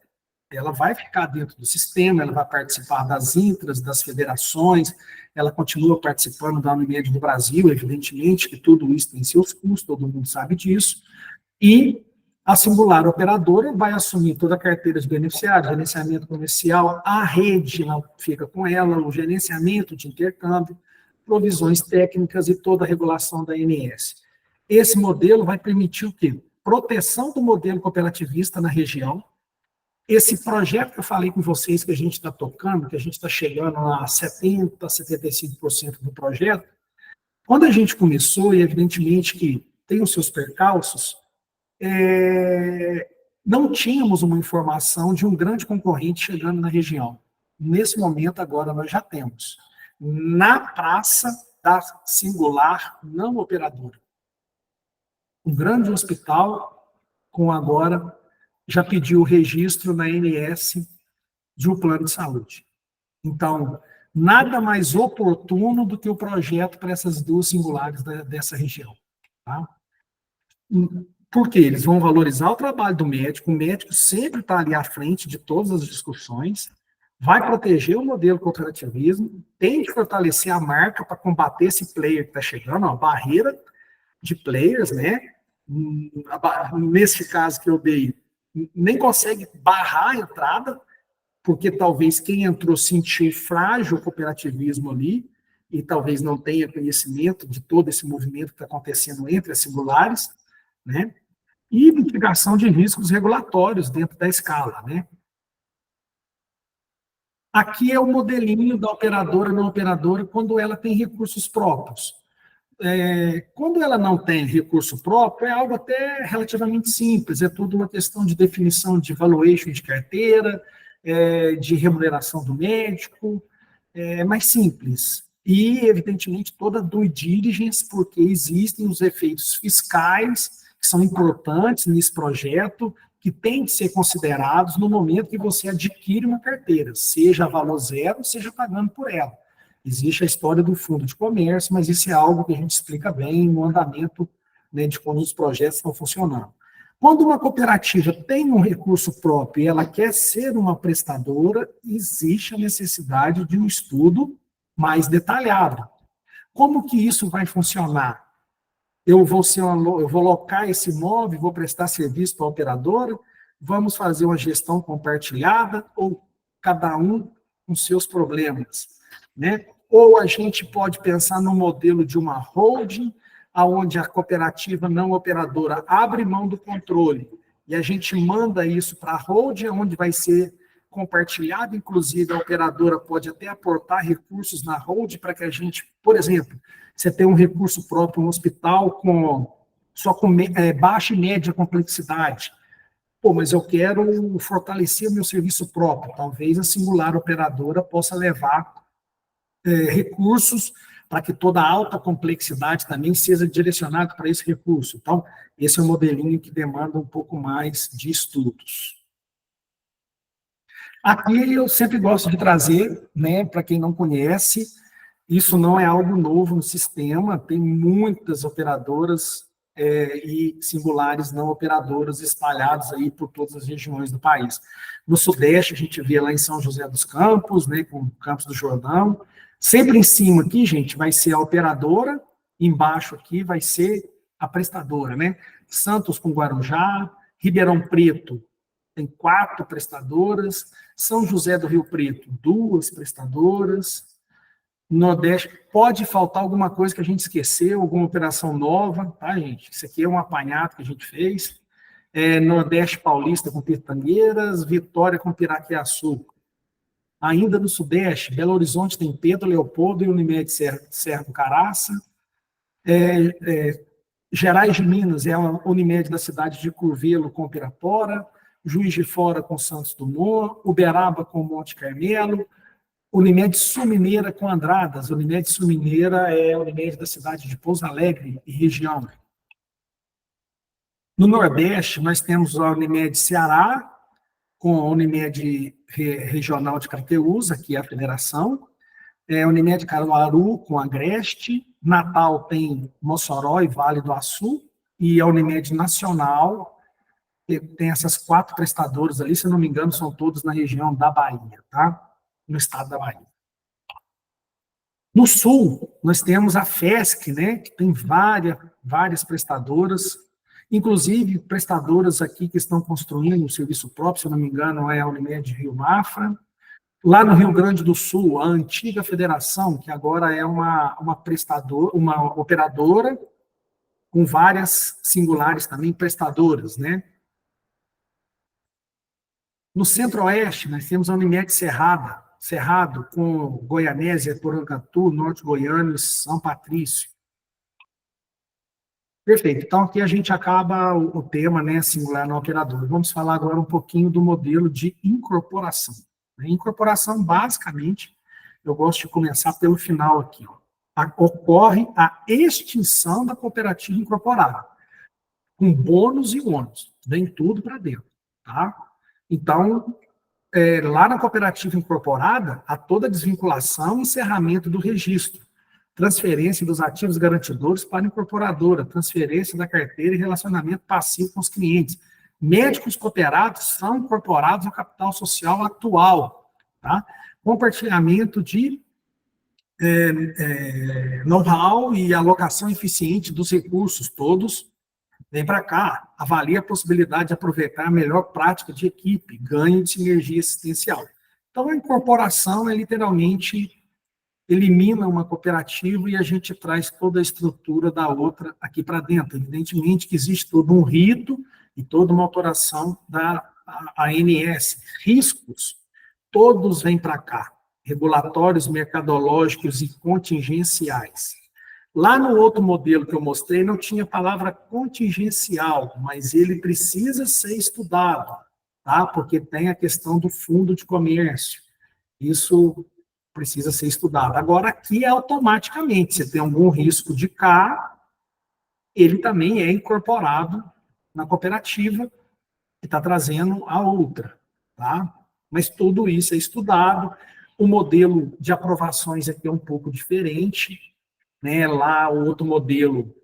Ela vai ficar dentro do sistema, ela vai participar das intras, das federações, ela continua participando da Unimed do Brasil, evidentemente, que tudo isso tem seus custos, todo mundo sabe disso, e a singular operadora vai assumir toda a carteira de beneficiários, gerenciamento comercial, a rede fica com ela, o gerenciamento de intercâmbio, provisões técnicas e toda a regulação da ANS. Esse modelo vai permitir o quê? Proteção do modelo cooperativista na região. Esse projeto que eu falei com vocês que a gente está tocando, que a gente está chegando a 70%, 75% do projeto, quando a gente começou, e evidentemente que tem os seus percalços, não tínhamos uma informação de um grande concorrente chegando na região. Nesse momento, agora, nós já temos. Na praça da singular não operadora. Um grande hospital, com agora, já pediu o registro na ANS de um plano de saúde. Então, nada mais oportuno do que o projeto para essas 2 singulares dessa região. Tá? Por quê? Eles vão valorizar o trabalho do médico, o médico sempre está ali à frente de todas as discussões, vai proteger o modelo cooperativismo, tem de fortalecer a marca para combater esse player que está chegando, a barreira de players, né? nesse caso que eu dei, nem consegue barrar a entrada, porque talvez quem entrou sentiu frágil o cooperativismo ali, e talvez não tenha conhecimento de todo esse movimento que está acontecendo entre as singulares, né? E mitigação de riscos regulatórios dentro da escala, né? Aqui é o modelinho da operadora não operadora quando ela tem recursos próprios. Quando ela não tem recurso próprio, é algo até relativamente simples, é tudo uma questão de definição de valuation de carteira, de remuneração do médico, é mais simples. E, evidentemente, toda due diligence, porque existem os efeitos fiscais que são importantes nesse projeto, que têm de ser considerados no momento que você adquire uma carteira, seja a valor zero, seja pagando por ela. Existe a história do fundo de comércio, mas isso é algo que a gente explica bem no andamento, né, de quando os projetos estão funcionando. Quando uma cooperativa tem um recurso próprio e ela quer ser uma prestadora, existe a necessidade de um estudo mais detalhado. Como que isso vai funcionar? Eu vou locar esse imóvel, vou prestar serviço para a operadora, vamos fazer uma gestão compartilhada, ou cada um com seus problemas, né? Ou a gente pode pensar no modelo de uma holding, onde a cooperativa não operadora abre mão do controle, e a gente manda isso para a holding, onde vai ser compartilhado, inclusive a operadora pode até aportar recursos na holding para que a gente, por exemplo, você tem um recurso próprio no hospital só com baixa e média complexidade. Pô, mas eu quero fortalecer o meu serviço próprio. Talvez a singular operadora possa levar recursos para que toda a alta complexidade também seja direcionada para esse recurso. Então, esse é um modelinho que demanda um pouco mais de estudos. Aqui eu sempre gosto de trazer, né, para quem não conhece, isso não é algo novo no sistema, tem muitas operadoras e singulares não operadoras espalhadas aí por todas as regiões do país. No Sudeste, a gente vê lá em São José dos Campos, né, com Campos do Jordão. Sempre em cima aqui, gente, vai ser a operadora, embaixo aqui vai ser a prestadora, né? Santos com Guarujá, Ribeirão Preto tem 4 prestadoras, São José do Rio Preto, 2 prestadoras, Nordeste, pode faltar alguma coisa que a gente esqueceu, alguma operação nova, tá, gente? Isso aqui é um apanhado que a gente fez. Nordeste Paulista com Pitangueiras, Vitória com Piraquiaçu. Ainda no Sudeste, Belo Horizonte tem Pedro Leopoldo e Unimed Serra do Caraça. Gerais de Minas é a Unimed da cidade de Curvelo com Pirapora, Juiz de Fora com Santos Dumont, Uberaba com Monte Carmelo, Unimed Sul Mineira com Andradas. Unimed Sul Mineira é a Unimed da cidade de Pouso Alegre e região. No Nordeste, nós temos a Unimed Ceará, com a Unimed Regional de Crateús, aqui é a federação. Unimed Caruaru, com a Agreste. Natal tem Mossoró e Vale do Açu. E a Unimed Nacional tem essas 4 prestadoras ali, se eu não me engano, são todos na região da Bahia, tá? No estado da Bahia. No Sul, nós temos a FESC, né, que tem várias prestadoras, inclusive prestadoras aqui que estão construindo um serviço próprio, se eu não me engano, é a Unimed Rio Mafra. Lá no Rio Grande do Sul, a antiga federação, que agora é uma operadora, com várias singulares também prestadoras, né? No Centro-Oeste, nós temos a Unimed Cerrado, com Goianésia, Porangatu, Norte Goiano e São Patrício. Perfeito. Então, aqui a gente acaba o tema, né, singular no operador. Vamos falar agora um pouquinho do modelo de incorporação. Incorporação, basicamente, eu gosto de começar pelo final aqui. Ocorre a extinção da cooperativa incorporada, com bônus e ônus. Vem tudo para dentro, tá? Então, lá na cooperativa incorporada, há toda a desvinculação e encerramento do registro, transferência dos ativos garantidores para a incorporadora, transferência da carteira e relacionamento passivo com os clientes. Médicos cooperados são incorporados ao capital social atual, tá? Compartilhamento de know-how e alocação eficiente dos recursos, todos Vem para cá, avalia a possibilidade de aproveitar a melhor prática de equipe, ganho de sinergia assistencial. Então, a incorporação é literalmente elimina uma cooperativa e a gente traz toda a estrutura da outra aqui para dentro. Evidentemente que existe todo um rito e toda uma autoração da ANS. Riscos, todos vêm para cá. Regulatórios, mercadológicos e contingenciais. Lá no outro modelo que eu mostrei, não tinha a palavra contingencial, mas ele precisa ser estudado, tá? Porque tem a questão do fundo de comércio. Isso precisa ser estudado. Agora, aqui é automaticamente, você tem algum risco de cá, ele também é incorporado na cooperativa que está trazendo a outra, tá? Mas tudo isso é estudado. O modelo de aprovações aqui é um pouco diferente, né? Lá, o outro modelo,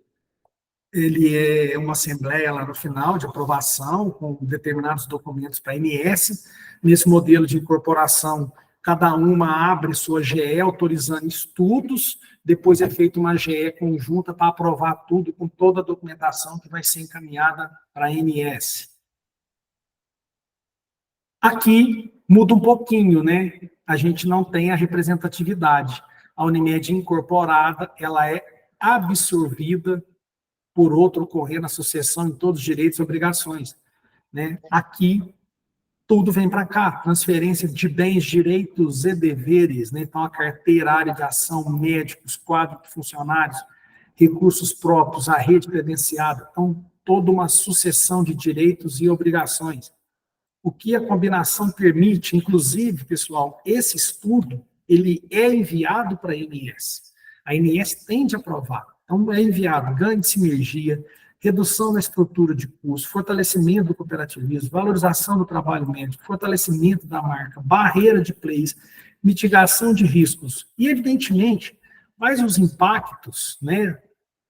ele é uma assembleia lá no final de aprovação, com determinados documentos para a ANS. Nesse modelo de incorporação, cada uma abre sua GE autorizando estudos, depois é feita uma GE conjunta para aprovar tudo com toda a documentação que vai ser encaminhada para a ANS. Aqui muda um pouquinho, né? A gente não tem a representatividade. A Unimed incorporada, ela é absorvida por outro ocorrer na sucessão em todos os direitos e obrigações, né? Aqui tudo vem para cá, transferência de bens, direitos e deveres, né? Então, a carteira, área de ação, médicos, quadro de funcionários, recursos próprios, a rede credenciada, então, toda uma sucessão de direitos e obrigações. O que a combinação permite, inclusive, pessoal, esse estudo, ele é enviado para a ANS. A ANS tem de aprovar. Então, é enviado ganho de sinergia, redução na estrutura de custo, fortalecimento do cooperativismo, valorização do trabalho médico, fortalecimento da marca, barreira de plays, mitigação de riscos e, evidentemente, quais os impactos, né,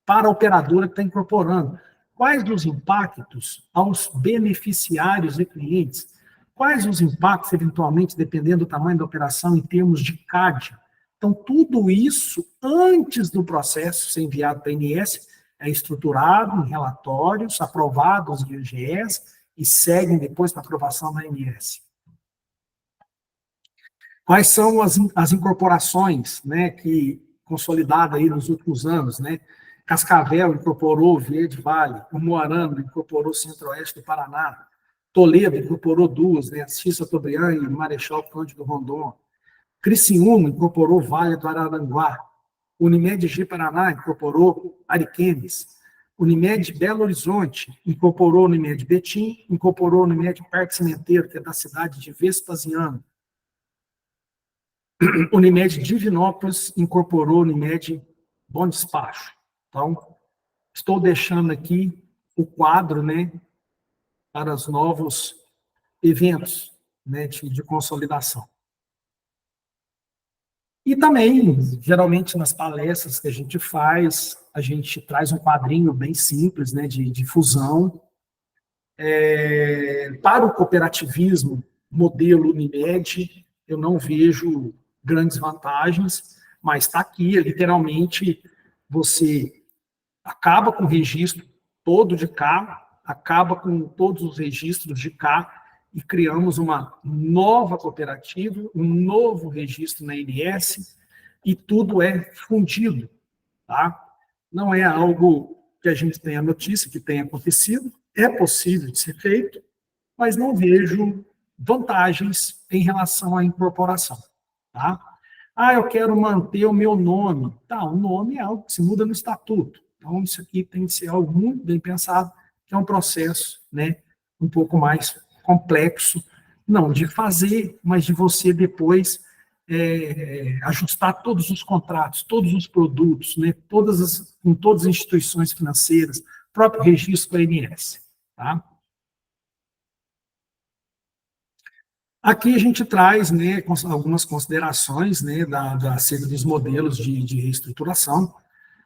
para a operadora que está incorporando, quais os impactos aos beneficiários e clientes, quais os impactos, eventualmente, dependendo do tamanho da operação, em termos de CAD. Então, tudo isso, antes do processo ser enviado para a ANS, é estruturado em relatórios, aprovados em AGS e seguem depois para aprovação da ANS. Quais são as incorporações, né, que consolidadas aí nos últimos anos, né? Cascavel incorporou Verde Vale, o Moarama incorporou Centro-Oeste do Paraná, Toledo incorporou duas, né, Cissa Tobriand e Marechal Cândido Rondon, Criciúma incorporou Vale do Araranguá, Unimed G Paraná incorporou Ariquemes, Unimed Belo Horizonte incorporou Unimed Betim, incorporou Unimed Parque Cimenteiro, que é da cidade de Vespasiano, Unimed Divinópolis incorporou Unimed Bom Despacho. Então, estou deixando aqui o quadro, né, para os novos eventos, né, de consolidação. E também, geralmente, nas palestras que a gente faz, a gente traz um quadrinho bem simples, né, de fusão. Para o cooperativismo, modelo Unimed, eu não vejo grandes vantagens, mas está aqui, literalmente, você acaba com o registro todo de cá, acaba com todos os registros de cá, e criamos uma nova cooperativa, um novo registro na ANS, e tudo é fundido, tá? Não é algo que a gente tenha notícia que tenha acontecido, é possível de ser feito, mas não vejo vantagens em relação à incorporação, tá? Ah, eu quero manter o meu nome. Tá, o nome é algo que se muda no estatuto. Então, isso aqui tem que ser algo muito bem pensado, que é um processo, né, um pouco mais complexo, não de fazer, mas de você depois ajustar todos os contratos, todos os produtos, né, com todas as instituições financeiras, próprio registro da ANS. Tá? Aqui a gente traz, né, algumas considerações, né, acerca dos modelos de reestruturação,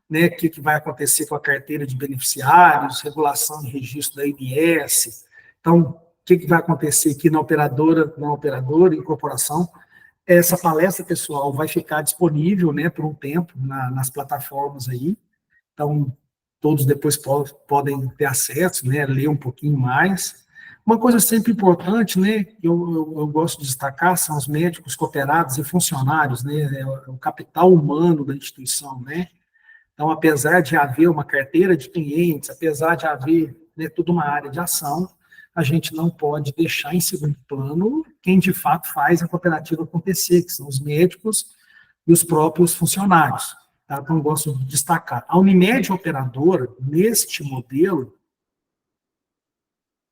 né, o que vai acontecer com a carteira de beneficiários, regulação de registro da ANS. Então, o que vai acontecer aqui na operadora, incorporação. Essa palestra, pessoal, vai ficar disponível, né, por um tempo nas plataformas aí. Então, todos depois podem ter acesso, né, ler um pouquinho mais. Uma coisa sempre importante, né, que eu gosto de destacar, são os médicos cooperados e funcionários, né, é o capital humano da instituição, né. Então, apesar de haver uma carteira de clientes, apesar de haver, né, toda uma área de ação, a gente não pode deixar em segundo plano quem de fato faz a cooperativa acontecer, que são os médicos e os próprios funcionários. Tá? Então, eu gosto de destacar. A Unimed operadora, neste modelo,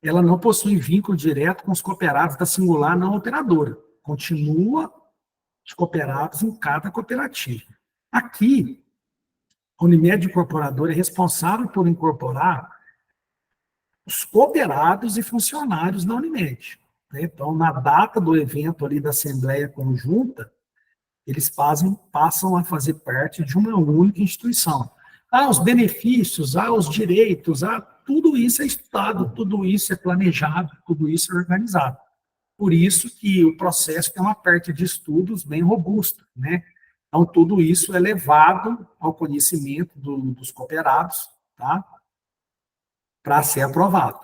ela não possui vínculo direto com os cooperados da singular não operadora. Continua os cooperados em cada cooperativa. Aqui, a Unimed Incorporadora é responsável por incorporar os cooperados e funcionários da Unimed. Né? Então, na data do evento ali da Assembleia Conjunta, eles passam a fazer parte de uma única instituição. Os benefícios, os direitos, tudo isso é estudado, tudo isso é planejado, tudo isso é organizado. Por isso que o processo tem uma parte de estudos bem robusta, né? Então, tudo isso é levado ao conhecimento dos cooperados, tá? Para ser aprovado.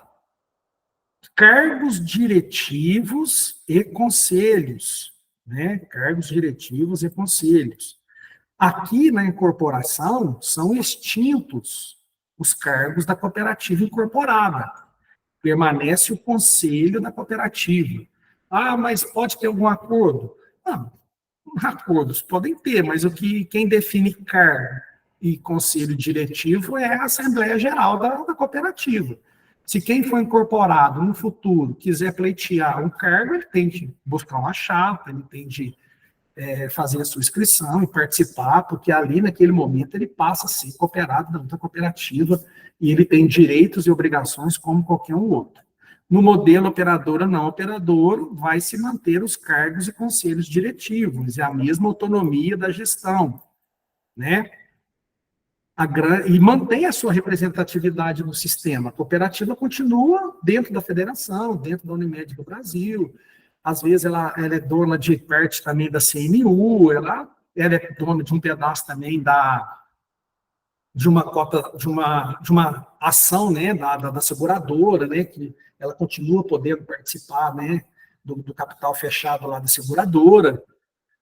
Cargos diretivos e conselhos, né? Cargos diretivos e conselhos. Aqui na incorporação são extintos os cargos da cooperativa incorporada. Permanece o conselho da cooperativa. Mas pode ter algum acordo? Não, acordos podem ter, mas quem define cargo e conselho diretivo é a Assembleia Geral da cooperativa. Se quem for incorporado no futuro quiser pleitear um cargo, ele tem que buscar uma chapa, ele tem de fazer a sua inscrição e participar, porque ali, naquele momento, ele passa a ser cooperado da outra cooperativa e ele tem direitos e obrigações como qualquer um outro. No modelo operadora não operador, vai se manter os cargos e conselhos diretivos e a mesma autonomia da gestão, né? E mantém a sua representatividade no sistema. A cooperativa continua dentro da federação, dentro da Unimed do Brasil. Às vezes ela é dona de parte também da CNU, ela é dona de um pedaço também de uma cota, de uma ação, né, da seguradora, né, que ela continua podendo participar, né, do capital fechado lá da seguradora.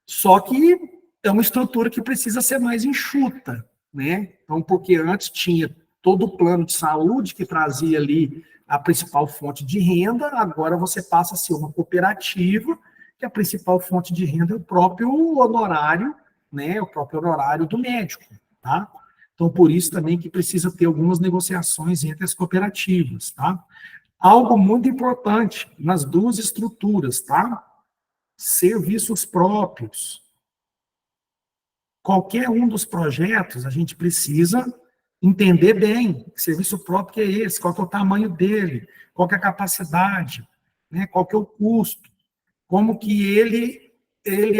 Só que é uma estrutura que precisa ser mais enxuta, né? Então, porque antes tinha todo o plano de saúde que trazia ali a principal fonte de renda, agora você passa a ser uma cooperativa, que a principal fonte de renda é o próprio honorário, né? O próprio honorário do médico, tá? Então, por isso também que precisa ter algumas negociações entre as cooperativas, tá? Algo muito importante nas duas estruturas, tá? Serviços próprios. Qualquer um dos projetos, a gente precisa entender bem que serviço próprio que é esse, qual que é o tamanho dele, qual que é a capacidade, né, qual que é o custo, como que ele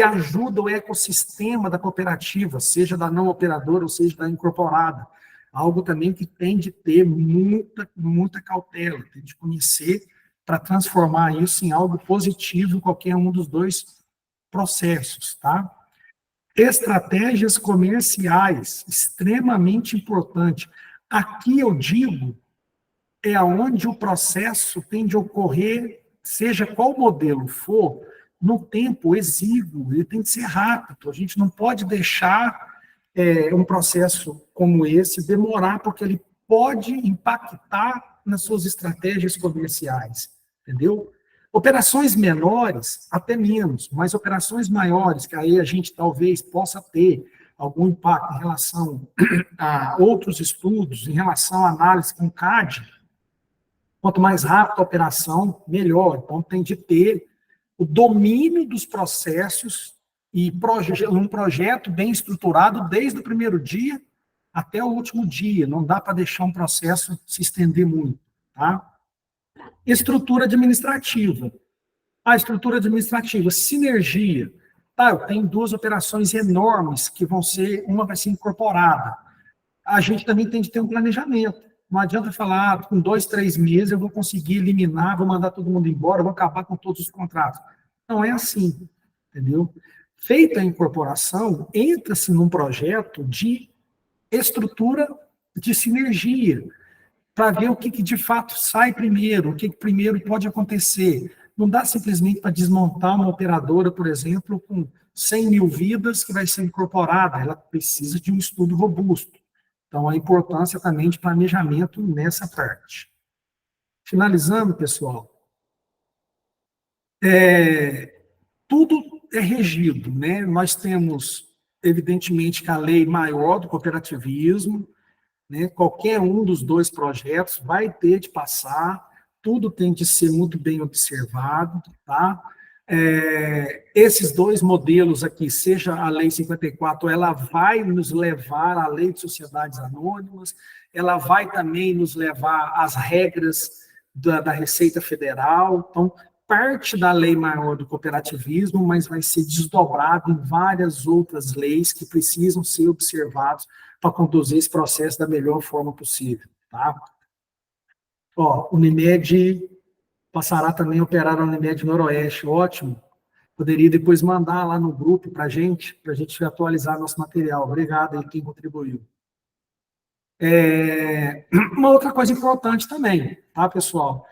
ajuda o ecossistema da cooperativa, seja da não operadora ou seja da incorporada. Algo também que tem de ter muita cautela, tem de conhecer para transformar isso em algo positivo em qualquer um dos dois processos, tá? Estratégias comerciais, extremamente importante. Aqui eu digo, é onde o processo tem de ocorrer, seja qual modelo for, no tempo exíguo, ele tem que ser rápido. A gente não pode deixar um processo como esse demorar, porque ele pode impactar nas suas estratégias comerciais, entendeu? Operações menores, até menos, mas operações maiores, que aí a gente talvez possa ter algum impacto em relação a outros estudos, em relação à análise com CAD, quanto mais rápida a operação, melhor. Então, tem de ter o domínio dos processos e um projeto bem estruturado desde o primeiro dia até o último dia. Não dá para deixar um processo se estender muito, tá? Estrutura administrativa. A estrutura administrativa, sinergia. Tá, eu tenho duas operações enormes que uma vai ser incorporada. A gente também tem de ter um planejamento. Não adianta falar, com 2, 3 meses eu vou conseguir eliminar, vou mandar todo mundo embora, vou acabar com todos os contratos. Não é assim, entendeu? Feita a incorporação, entra-se num projeto de estrutura de sinergia, para ver o que de fato sai primeiro, o que primeiro pode acontecer. Não dá simplesmente para desmontar uma operadora, por exemplo, com 100 mil vidas que vai ser incorporada, ela precisa de um estudo robusto. Então, a importância também de planejamento nessa parte. Finalizando, pessoal, tudo é regido, né? Nós temos, evidentemente, que a lei maior do cooperativismo, né? Qualquer um dos dois projetos vai ter de passar, tudo tem de ser muito bem observado, tá? Esses dois modelos aqui, seja a Lei 54, ela vai nos levar à Lei de Sociedades Anônimas, ela vai também nos levar às regras da Receita Federal, então, parte da lei maior do cooperativismo, mas vai ser desdobrado em várias outras leis que precisam ser observadas para conduzir esse processo da melhor forma possível, tá? Ó, Unimed passará também a operar a Unimed Noroeste, ótimo. Poderia depois mandar lá no grupo para a gente atualizar nosso material. Obrigado aí quem contribuiu. Uma outra coisa importante também, tá, pessoal?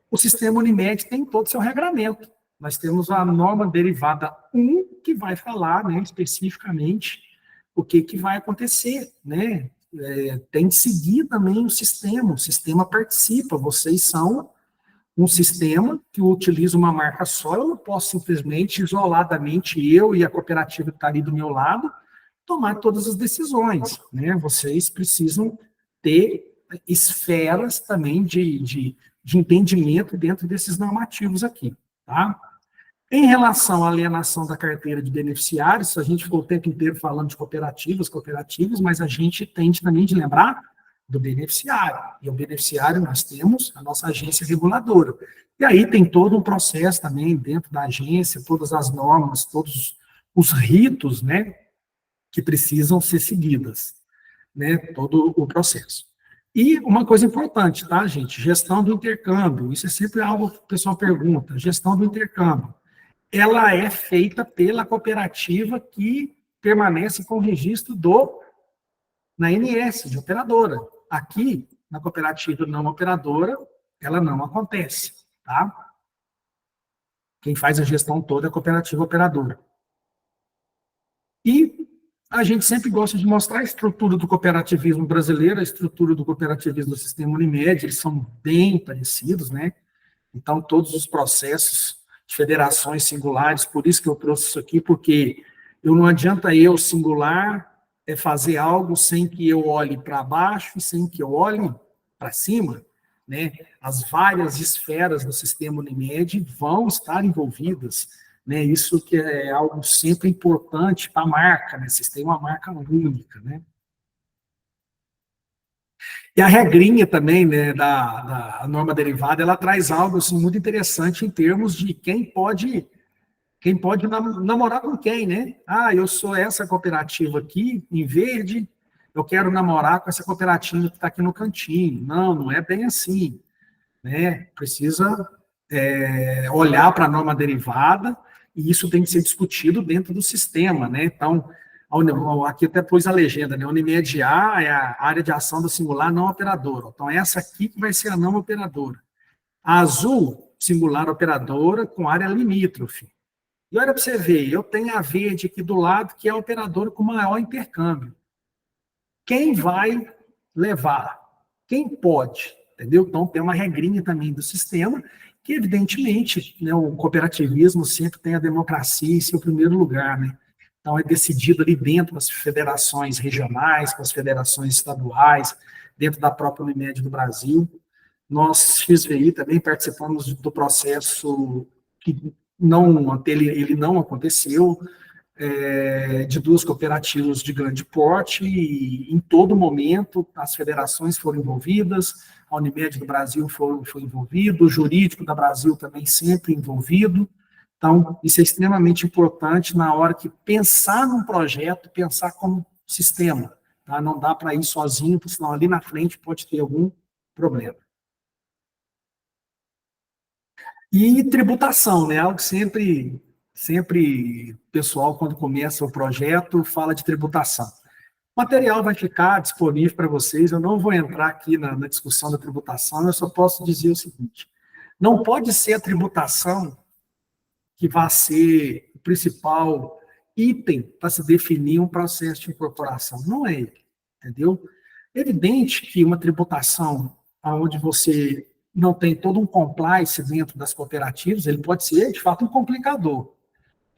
O sistema Unimed tem todo o seu regramento. Nós temos a norma derivada 1, que vai falar, né, especificamente o que vai acontecer, né? Tem que seguir também o sistema participa, vocês são um sistema que utiliza uma marca só, eu não posso simplesmente, isoladamente, eu e a cooperativa que está ali do meu lado, tomar todas as decisões, né? Vocês precisam ter esferas também de entendimento dentro desses normativos aqui, tá? Em relação à alienação da carteira de beneficiários, a gente ficou o tempo inteiro falando de cooperativas, mas a gente tem também de lembrar do beneficiário. E o beneficiário nós temos a nossa agência reguladora. E aí tem todo um processo também dentro da agência, todas as normas, todos os ritos, né, que precisam ser seguidas, né, todo o processo. E uma coisa importante, tá, gente? Gestão do intercâmbio. Isso é sempre algo que o pessoal pergunta. Gestão do intercâmbio. Ela é feita pela cooperativa que permanece com o registro na ANS, de operadora. Aqui, na cooperativa não operadora, ela não acontece, tá? Quem faz a gestão toda é a cooperativa operadora. E a gente sempre gosta de mostrar a estrutura do cooperativismo brasileiro, a estrutura do cooperativismo do sistema Unimed, eles são bem parecidos, né? Então, todos os processos de federações singulares, por isso que eu trouxe isso aqui, porque não adianta eu, singular, fazer algo sem que eu olhe para baixo e sem que eu olhe para cima, né? As várias esferas do sistema Unimed vão estar envolvidas, né? Isso que é algo sempre importante para a marca, né? Vocês têm uma marca única, né? E a regrinha também, né, da norma derivada, ela traz algo assim, muito interessante em termos de quem pode namorar com quem, né? Ah, eu sou essa cooperativa aqui, em verde, eu quero namorar com essa cooperativa que está aqui no cantinho. Não, não é bem assim, né? Precisa olhar para a norma derivada e isso tem que ser discutido dentro do sistema, né? Então, aqui até pôs a legenda, né? Unimed A é a área de ação do singular não operadora. Então, essa aqui que vai ser a não operadora. A azul, singular operadora com área limítrofe. E olha para você ver, eu tenho a verde aqui do lado, que é a operadora com maior intercâmbio. Quem vai levar? Quem pode? Entendeu? Então, tem uma regrinha também do sistema, que, evidentemente, né, o cooperativismo sempre tem a democracia em seu primeiro lugar, né? Então, é decidido ali dentro das federações regionais, com as federações estaduais, dentro da própria Unimed do Brasil. Nós, XVI, também participamos do processo que ele não aconteceu, de duas cooperativas de grande porte, e em todo momento as federações foram envolvidas, a Unimed do Brasil foi envolvido, o jurídico da Brasil também sempre envolvido. Então, isso é extremamente importante na hora que pensar num projeto, pensar como sistema, tá? Não dá para ir sozinho, porque senão ali na frente pode ter algum problema. E tributação, né? Algo que sempre o pessoal, quando começa o projeto, fala de tributação. O material vai ficar disponível para vocês, eu não vou entrar aqui na discussão da tributação, eu só posso dizer o seguinte, não pode ser a tributação que vai ser o principal item para se definir um processo de incorporação, não é ele, entendeu? É evidente que uma tributação onde você não tem todo um compliance dentro das cooperativas, ele pode ser, de fato, um complicador.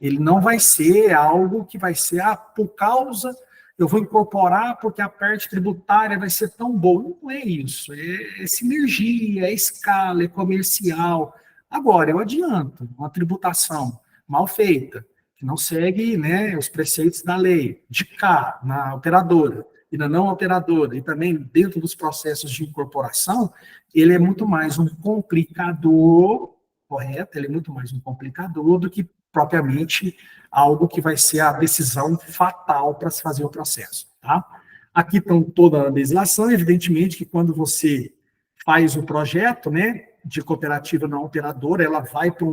Ele não vai ser algo que vai ser, por causa, eu vou incorporar porque a parte tributária vai ser tão boa. Não é isso, é sinergia, é escala, é comercial. Agora, eu adianto, uma tributação mal feita, que não segue, né, os preceitos da lei, de cá, na operadora, e na não operadora, e também dentro dos processos de incorporação, ele é muito mais um complicador, correto? Ele é muito mais um complicador do que propriamente algo que vai ser a decisão fatal para se fazer o processo, tá? Aqui estão toda a legislação, evidentemente que quando você faz o projeto, né, de cooperativa não operadora, ela vai para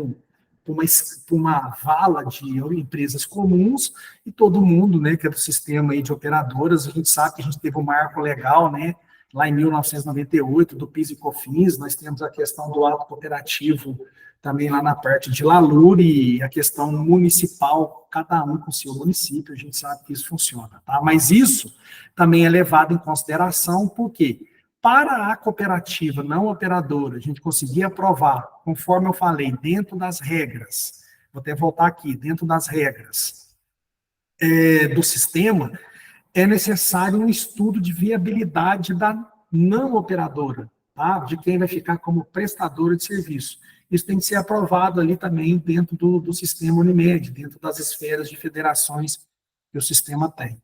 uma vala de empresas comuns e todo mundo, né, que é do sistema aí de operadoras, a gente sabe que a gente teve um marco legal, né, lá em 1998, do PIS e COFINS, nós temos a questão do ato cooperativo também lá na parte de LALUR e a questão municipal, cada um com o seu município, a gente sabe que isso funciona, tá? Mas isso também é levado em consideração, porque para a cooperativa não operadora, a gente conseguir aprovar, conforme eu falei, dentro das regras, vou até voltar aqui, dentro das regras do sistema, é necessário um estudo de viabilidade da não operadora, tá? De quem vai ficar como prestadora de serviço. Isso tem que ser aprovado ali também dentro do sistema Unimed, dentro das esferas de federações que o sistema tem.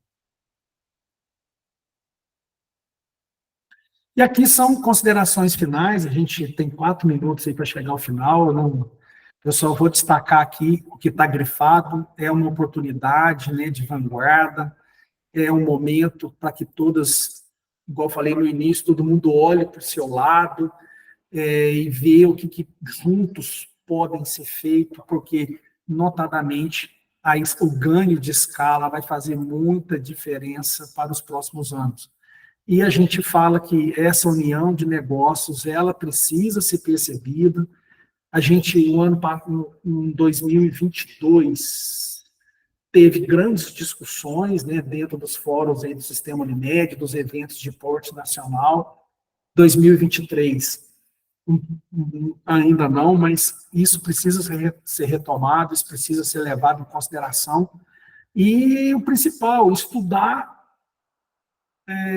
E aqui são considerações finais, a gente tem 4 minutos aí para chegar ao final, eu só vou destacar aqui o que está grifado, é uma oportunidade, né, de vanguarda, é um momento para que todas, igual eu falei no início, todo mundo olhe para o seu lado e vê o que juntos podem ser feito, porque, notadamente, o ganho de escala vai fazer muita diferença para os próximos anos. E a gente fala que essa união de negócios, ela precisa ser percebida. A gente, em 2022, teve grandes discussões, né, dentro dos fóruns aí do Sistema Unimed, dos eventos de porte nacional. 2023, ainda não, mas isso precisa ser retomado, isso precisa ser levado em consideração. E o principal, estudar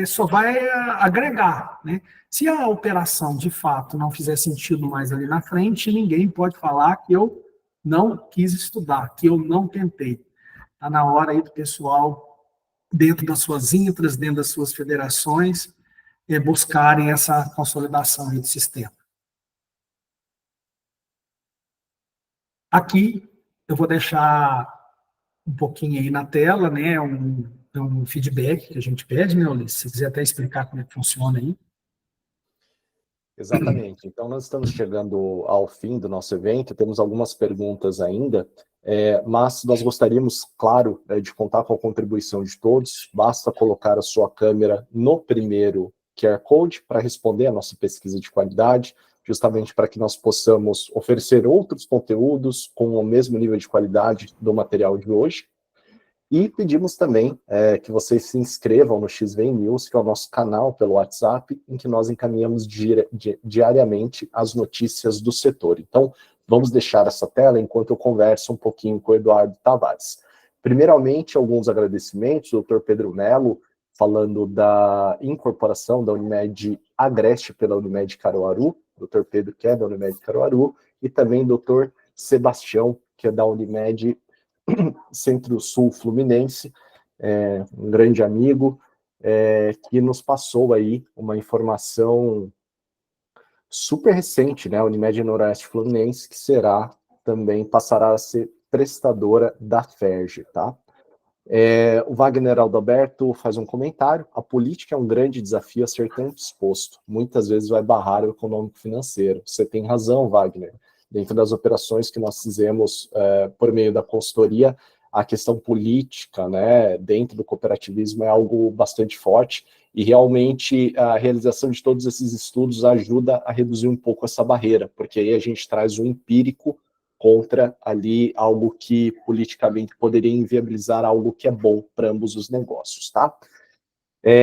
só vai agregar, né? Se a operação, de fato, não fizer sentido mais ali na frente, ninguém pode falar que eu não quis estudar, que eu não tentei. Está na hora aí do pessoal, dentro das suas intras, dentro das suas federações, buscarem essa consolidação aí do sistema. Aqui, eu vou deixar um pouquinho aí na tela, né, um feedback que a gente pede, né, Ulisses? Se quiser até explicar como é que funciona aí. Exatamente. Então, nós estamos chegando ao fim do nosso evento, temos algumas perguntas ainda, mas nós gostaríamos, claro, de contar com a contribuição de todos. Basta colocar a sua câmera no primeiro QR Code para responder a nossa pesquisa de qualidade, justamente para que nós possamos oferecer outros conteúdos com o mesmo nível de qualidade do material de hoje. E pedimos também que vocês se inscrevam no XVEM News, que é o nosso canal pelo WhatsApp, em que nós encaminhamos diariamente as notícias do setor. Então, vamos deixar essa tela enquanto eu converso um pouquinho com o Eduardo Tavares. Primeiramente, alguns agradecimentos, o Dr. Pedro Melo, falando da incorporação da Unimed Agreste pela Unimed Caruaru, Dr. Pedro, que é da Unimed Caruaru, e também Dr. Sebastião, que é da Unimed Centro-Sul Fluminense, um grande amigo, que nos passou aí uma informação super recente, né, a Unimed Noroeste Fluminense, que passará a ser prestadora da FERJ, tá? O Wagner Aldoberto faz um comentário: a política é um grande desafio a ser tão exposto, muitas vezes vai barrar o econômico financeiro. Você tem razão, Wagner. Dentro das operações que nós fizemos por meio da consultoria, a questão política, né, dentro do cooperativismo é algo bastante forte, e realmente a realização de todos esses estudos ajuda a reduzir um pouco essa barreira, porque aí a gente traz o empírico contra ali algo que politicamente poderia inviabilizar algo que é bom para ambos os negócios, tá?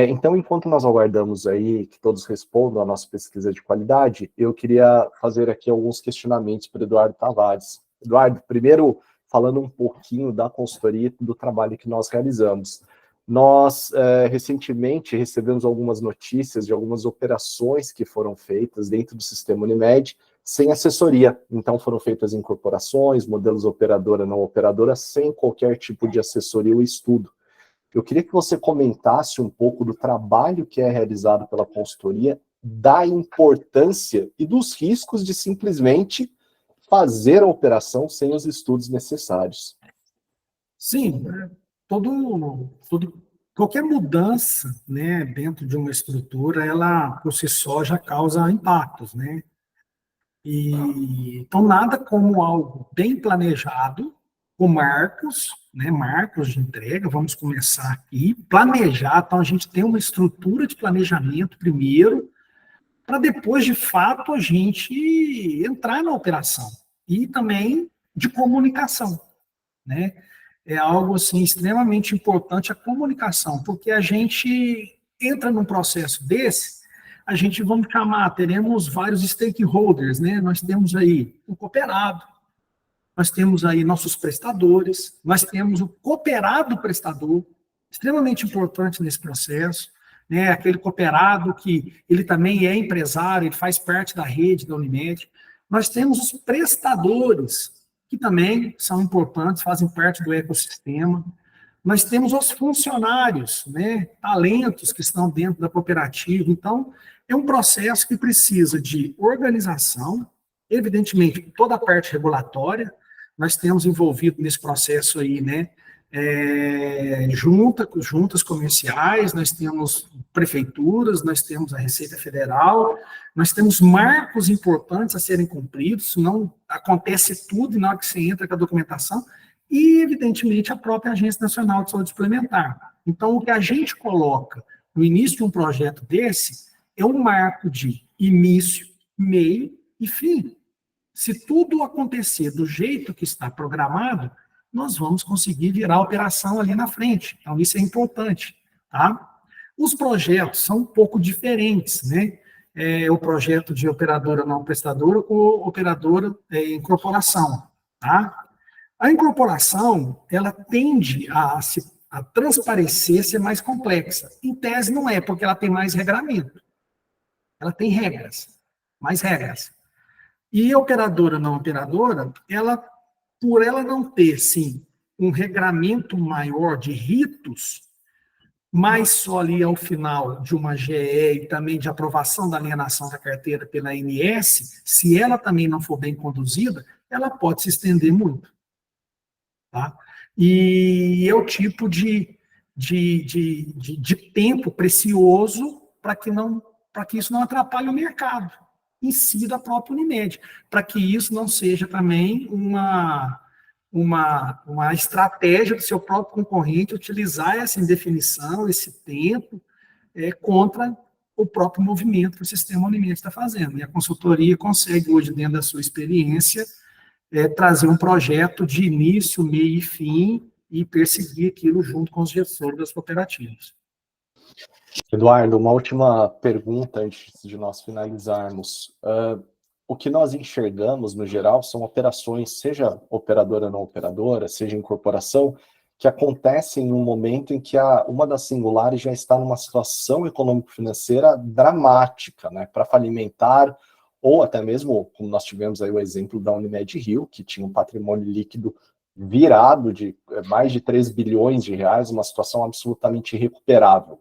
Então, enquanto nós aguardamos aí que todos respondam a nossa pesquisa de qualidade, eu queria fazer aqui alguns questionamentos para o Eduardo Tavares. Eduardo, primeiro, falando um pouquinho da consultoria e do trabalho que nós realizamos. Nós, recentemente, recebemos algumas notícias de algumas operações que foram feitas dentro do sistema Unimed sem assessoria. Então, foram feitas incorporações, modelos operadora, não operadora, sem qualquer tipo de assessoria ou estudo. Eu queria que você comentasse um pouco do trabalho que é realizado pela consultoria, da importância e dos riscos de simplesmente fazer a operação sem os estudos necessários. Sim, qualquer mudança, né, dentro de uma estrutura, ela por si só já causa impactos, né? Então nada como algo bem planejado, com marcos, né, marcos de entrega. Vamos começar aqui, planejar. Então a gente tem uma estrutura de planejamento primeiro, para depois, de fato, a gente entrar na operação. E também de comunicação, né? É algo assim extremamente importante a comunicação, porque a gente entra num processo desse, a gente, vamos chamar, teremos vários stakeholders, né? Nós temos aí o cooperado, nós temos aí nossos prestadores, nós temos o cooperado prestador, extremamente importante nesse processo, né? Aquele cooperado que ele também é empresário, ele faz parte da rede da Unimed. Nós temos os prestadores, que também são importantes, fazem parte do ecossistema. Nós temos os funcionários, né? Talentos que estão dentro da cooperativa. Então, é um processo que precisa de organização, evidentemente, toda a parte regulatória. Nós temos envolvido nesse processo aí, né, juntas comerciais, nós temos prefeituras, nós temos a Receita Federal, nós temos marcos importantes a serem cumpridos, senão acontece tudo e na hora que você entra com a documentação, e, evidentemente, a própria Agência Nacional de Saúde Suplementar. Então, o que a gente coloca no início de um projeto desse é um marco de início, meio e fim. Se tudo acontecer do jeito que está programado, nós vamos conseguir virar a operação ali na frente. Então, isso é importante, tá? Os projetos são um pouco diferentes, né? O projeto de operadora não prestadora com operadora incorporação, tá? A incorporação, ela tende a transparecer, ser mais complexa. Em tese, não é, porque ela tem mais regramento. Ela tem regras, mais regras. E a operadora não operadora, por ela não ter, sim, um regramento maior de ritos, mas só ali ao final de uma GE e também de aprovação da alienação da carteira pela ANS, se ela também não for bem conduzida, ela pode se estender muito. Tá? E é o tipo de tempo precioso para que isso não atrapalhe o mercado em si da própria Unimed, para que isso não seja também uma estratégia do seu próprio concorrente utilizar essa indefinição, esse tempo, contra o próprio movimento que o sistema Unimed está fazendo. E a consultoria consegue hoje, dentro da sua experiência, trazer um projeto de início, meio e fim e perseguir aquilo junto com os gestores das cooperativas. Eduardo, uma última pergunta antes de nós finalizarmos. O que nós enxergamos, no geral, são operações, seja operadora ou não operadora, seja incorporação, que acontecem em um momento em que uma das singulares já está numa situação econômico-financeira dramática, né, para falimentar, ou até mesmo, como nós tivemos aí o exemplo da Unimed Rio, que tinha um patrimônio líquido virado de mais de 3 bilhões de reais, uma situação absolutamente irrecuperável.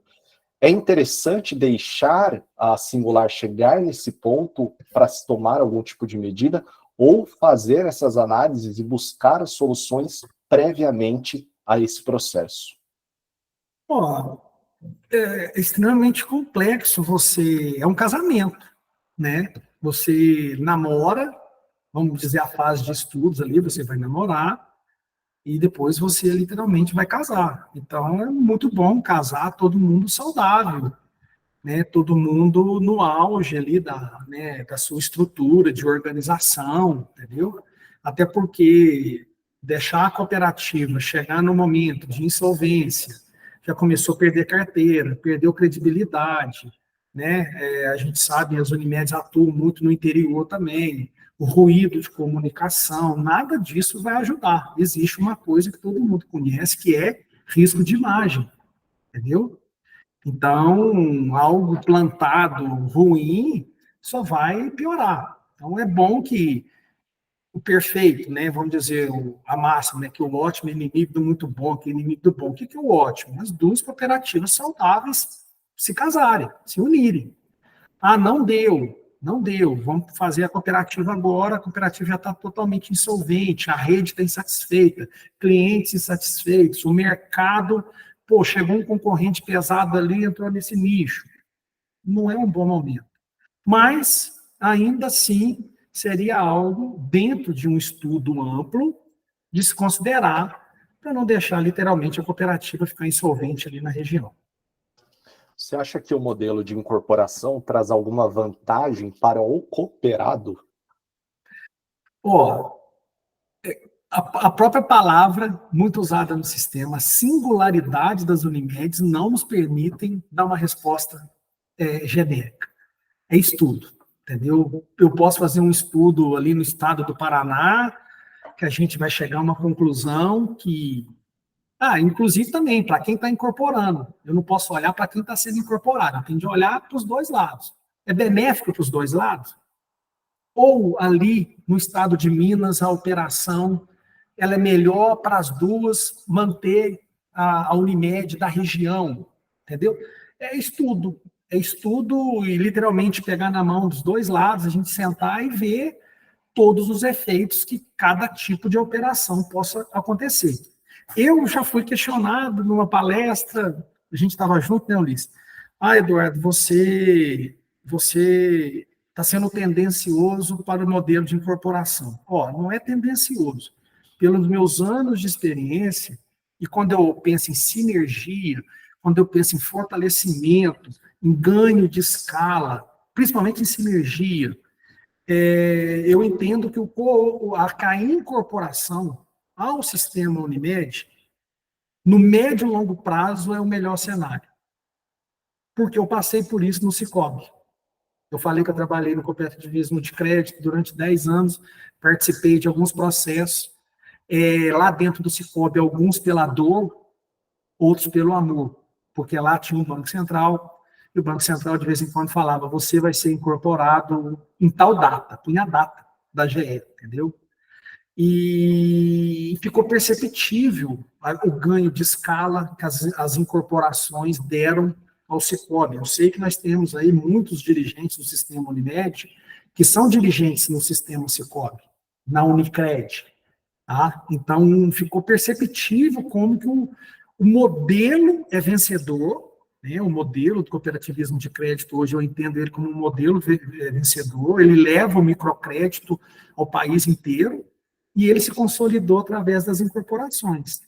É interessante deixar a singular chegar nesse ponto para se tomar algum tipo de medida ou fazer essas análises e buscar as soluções previamente a esse processo? É extremamente complexo. É um casamento, né? Você namora, vamos dizer, a fase de estudos ali, você vai namorar, e depois você literalmente vai casar. Então é muito bom casar todo mundo saudável, né? Todo mundo no auge ali né, da sua estrutura de organização, entendeu? Até porque deixar a cooperativa chegar no momento de insolvência, já começou a perder carteira, perdeu credibilidade, né? A gente sabe, as Unimedes atuam muito no interior também, o ruído de comunicação, nada disso vai ajudar. Existe uma coisa que todo mundo conhece, que é risco de imagem, entendeu? Então, algo plantado ruim só vai piorar. Então, é bom que o perfeito, né, vamos dizer, a máxima, né, que o ótimo é inimigo do muito bom, que é inimigo do bom. O que é o ótimo? As duas cooperativas saudáveis se casarem, se unirem. Ah, não deu, vamos fazer a cooperativa agora, a cooperativa já está totalmente insolvente, a rede está insatisfeita, clientes insatisfeitos, o mercado, pô, chegou um concorrente pesado ali, entrou nesse nicho. Não é um bom momento. Mas, ainda assim, seria algo dentro de um estudo amplo de se considerar para não deixar literalmente a cooperativa ficar insolvente ali na região. Você acha que o modelo de incorporação traz alguma vantagem para o cooperado? Ó, a própria palavra, muito usada no sistema, singularidade das Unimedes, não nos permitem dar uma resposta genérica. É estudo, entendeu? Eu posso fazer um estudo ali no estado do Paraná, que a gente vai chegar a uma conclusão que... inclusive também, para quem está incorporando. Eu não posso olhar para quem está sendo incorporado, eu tenho de olhar para os dois lados. É benéfico para os dois lados? Ou ali, no estado de Minas, a operação ela é melhor para as duas manter a Unimed da região, entendeu? É estudo e literalmente pegar na mão dos dois lados, a gente sentar e ver todos os efeitos que cada tipo de operação possa acontecer. Eu já fui questionado numa palestra, a gente estava junto, né, Ulisses? Eduardo, você está sendo tendencioso para o modelo de incorporação. Não é tendencioso. Pelos meus anos de experiência, e quando eu penso em sinergia, quando eu penso em fortalecimento, em ganho de escala, principalmente em sinergia, eu entendo que a incorporação ao sistema Unimed, no médio e longo prazo, é o melhor cenário. Porque eu passei por isso no Sicoob. Eu falei que eu trabalhei no cooperativismo de crédito durante 10 anos, participei de alguns processos, lá dentro do Sicoob, alguns pela dor, outros pelo amor, porque lá tinha um Banco Central, e o Banco Central de vez em quando falava, você vai ser incorporado em tal data, punha a data da GE, entendeu? E ficou perceptível o ganho de escala que as incorporações deram ao Sicoob. Eu sei que nós temos aí muitos dirigentes do sistema Unimed que são dirigentes no sistema Sicoob, na Unicred. Tá? Então, ficou perceptível como que o modelo é vencedor, né? O modelo do cooperativismo de crédito, hoje eu entendo ele como um modelo vencedor, ele leva o microcrédito ao país inteiro, e ele se consolidou através das incorporações.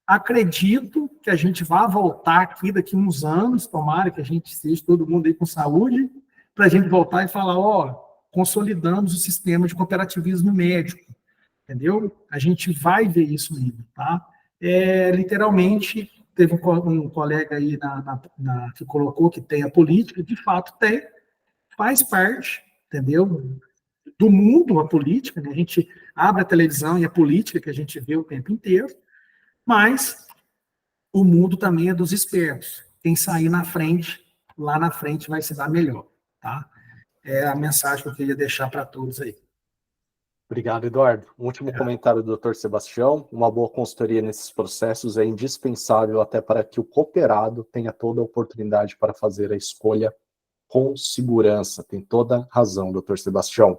Acredito que a gente vai voltar aqui daqui a uns anos, tomara que a gente esteja todo mundo aí com saúde, para a gente voltar e falar, consolidamos o sistema de cooperativismo médico, entendeu? A gente vai ver isso ainda, tá? Literalmente, teve um colega aí que colocou que tem a política, de fato tem, faz parte, entendeu? Do mundo, a política, né? A gente abre a televisão e a política que a gente vê o tempo inteiro, mas o mundo também é dos espertos. Quem sair na frente, lá na frente vai se dar melhor, tá? É a mensagem que eu queria deixar para todos aí. Obrigado, Eduardo. Um último comentário do Dr. Sebastião. Uma boa consultoria nesses processos é indispensável até para que o cooperado tenha toda a oportunidade para fazer a escolha com segurança. Tem toda razão, Dr. Sebastião.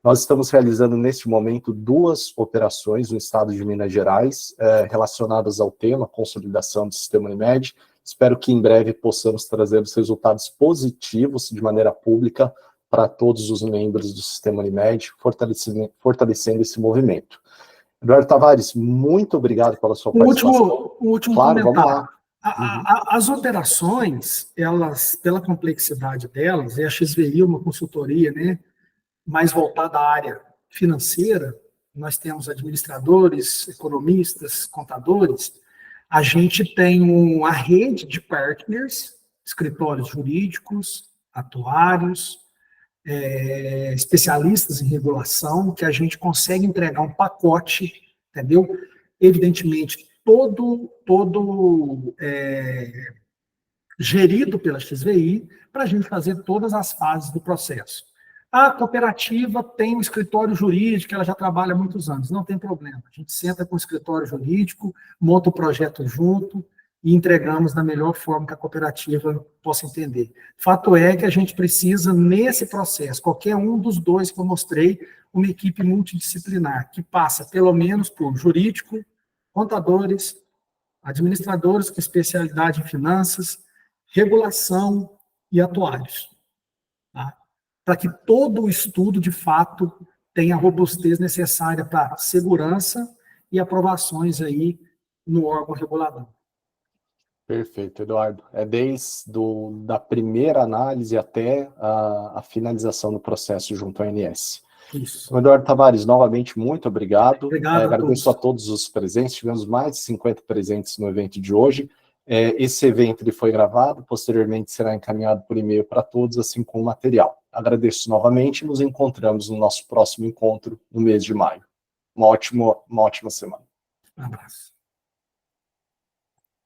Nós estamos realizando, neste momento, 2 operações no estado de Minas Gerais, relacionadas ao tema consolidação do sistema Unimed. Espero que em breve possamos trazer os resultados positivos de maneira pública para todos os membros do sistema Unimed, fortalecendo esse movimento. Eduardo Tavares, muito obrigado pela sua participação. O último claro, comentário. Vamos lá. As operações, elas, pela complexidade delas, e a XVI é uma consultoria, né, mais voltada à área financeira, nós temos administradores, economistas, contadores, a gente tem a rede de partners, escritórios jurídicos, atuários, especialistas em regulação, que a gente consegue entregar um pacote, entendeu? Evidentemente, todo gerido pela XVI, para a gente fazer todas as fases do processo. A cooperativa tem um escritório jurídico, ela já trabalha há muitos anos, não tem problema. A gente senta com o escritório jurídico, monta o projeto junto e entregamos da melhor forma que a cooperativa possa entender. Fato é que a gente precisa, nesse processo, qualquer um dos dois que eu mostrei, uma equipe multidisciplinar, que passa pelo menos por jurídico, contadores, administradores com especialidade em finanças, regulação e atuários. Tá? Para que todo o estudo, de fato, tenha a robustez necessária para segurança e aprovações aí no órgão regulador. Perfeito, Eduardo. É desde da primeira análise até a finalização do processo junto à ANS. Isso. Eduardo Tavares, novamente, muito obrigado. Obrigado agradeço a todos os presentes. Tivemos mais de 50 presentes no evento de hoje. Esse evento ele foi gravado, posteriormente será encaminhado por e-mail para todos, assim como o material. Agradeço novamente e nos encontramos no nosso próximo encontro no mês de maio. Uma ótima semana. Um abraço.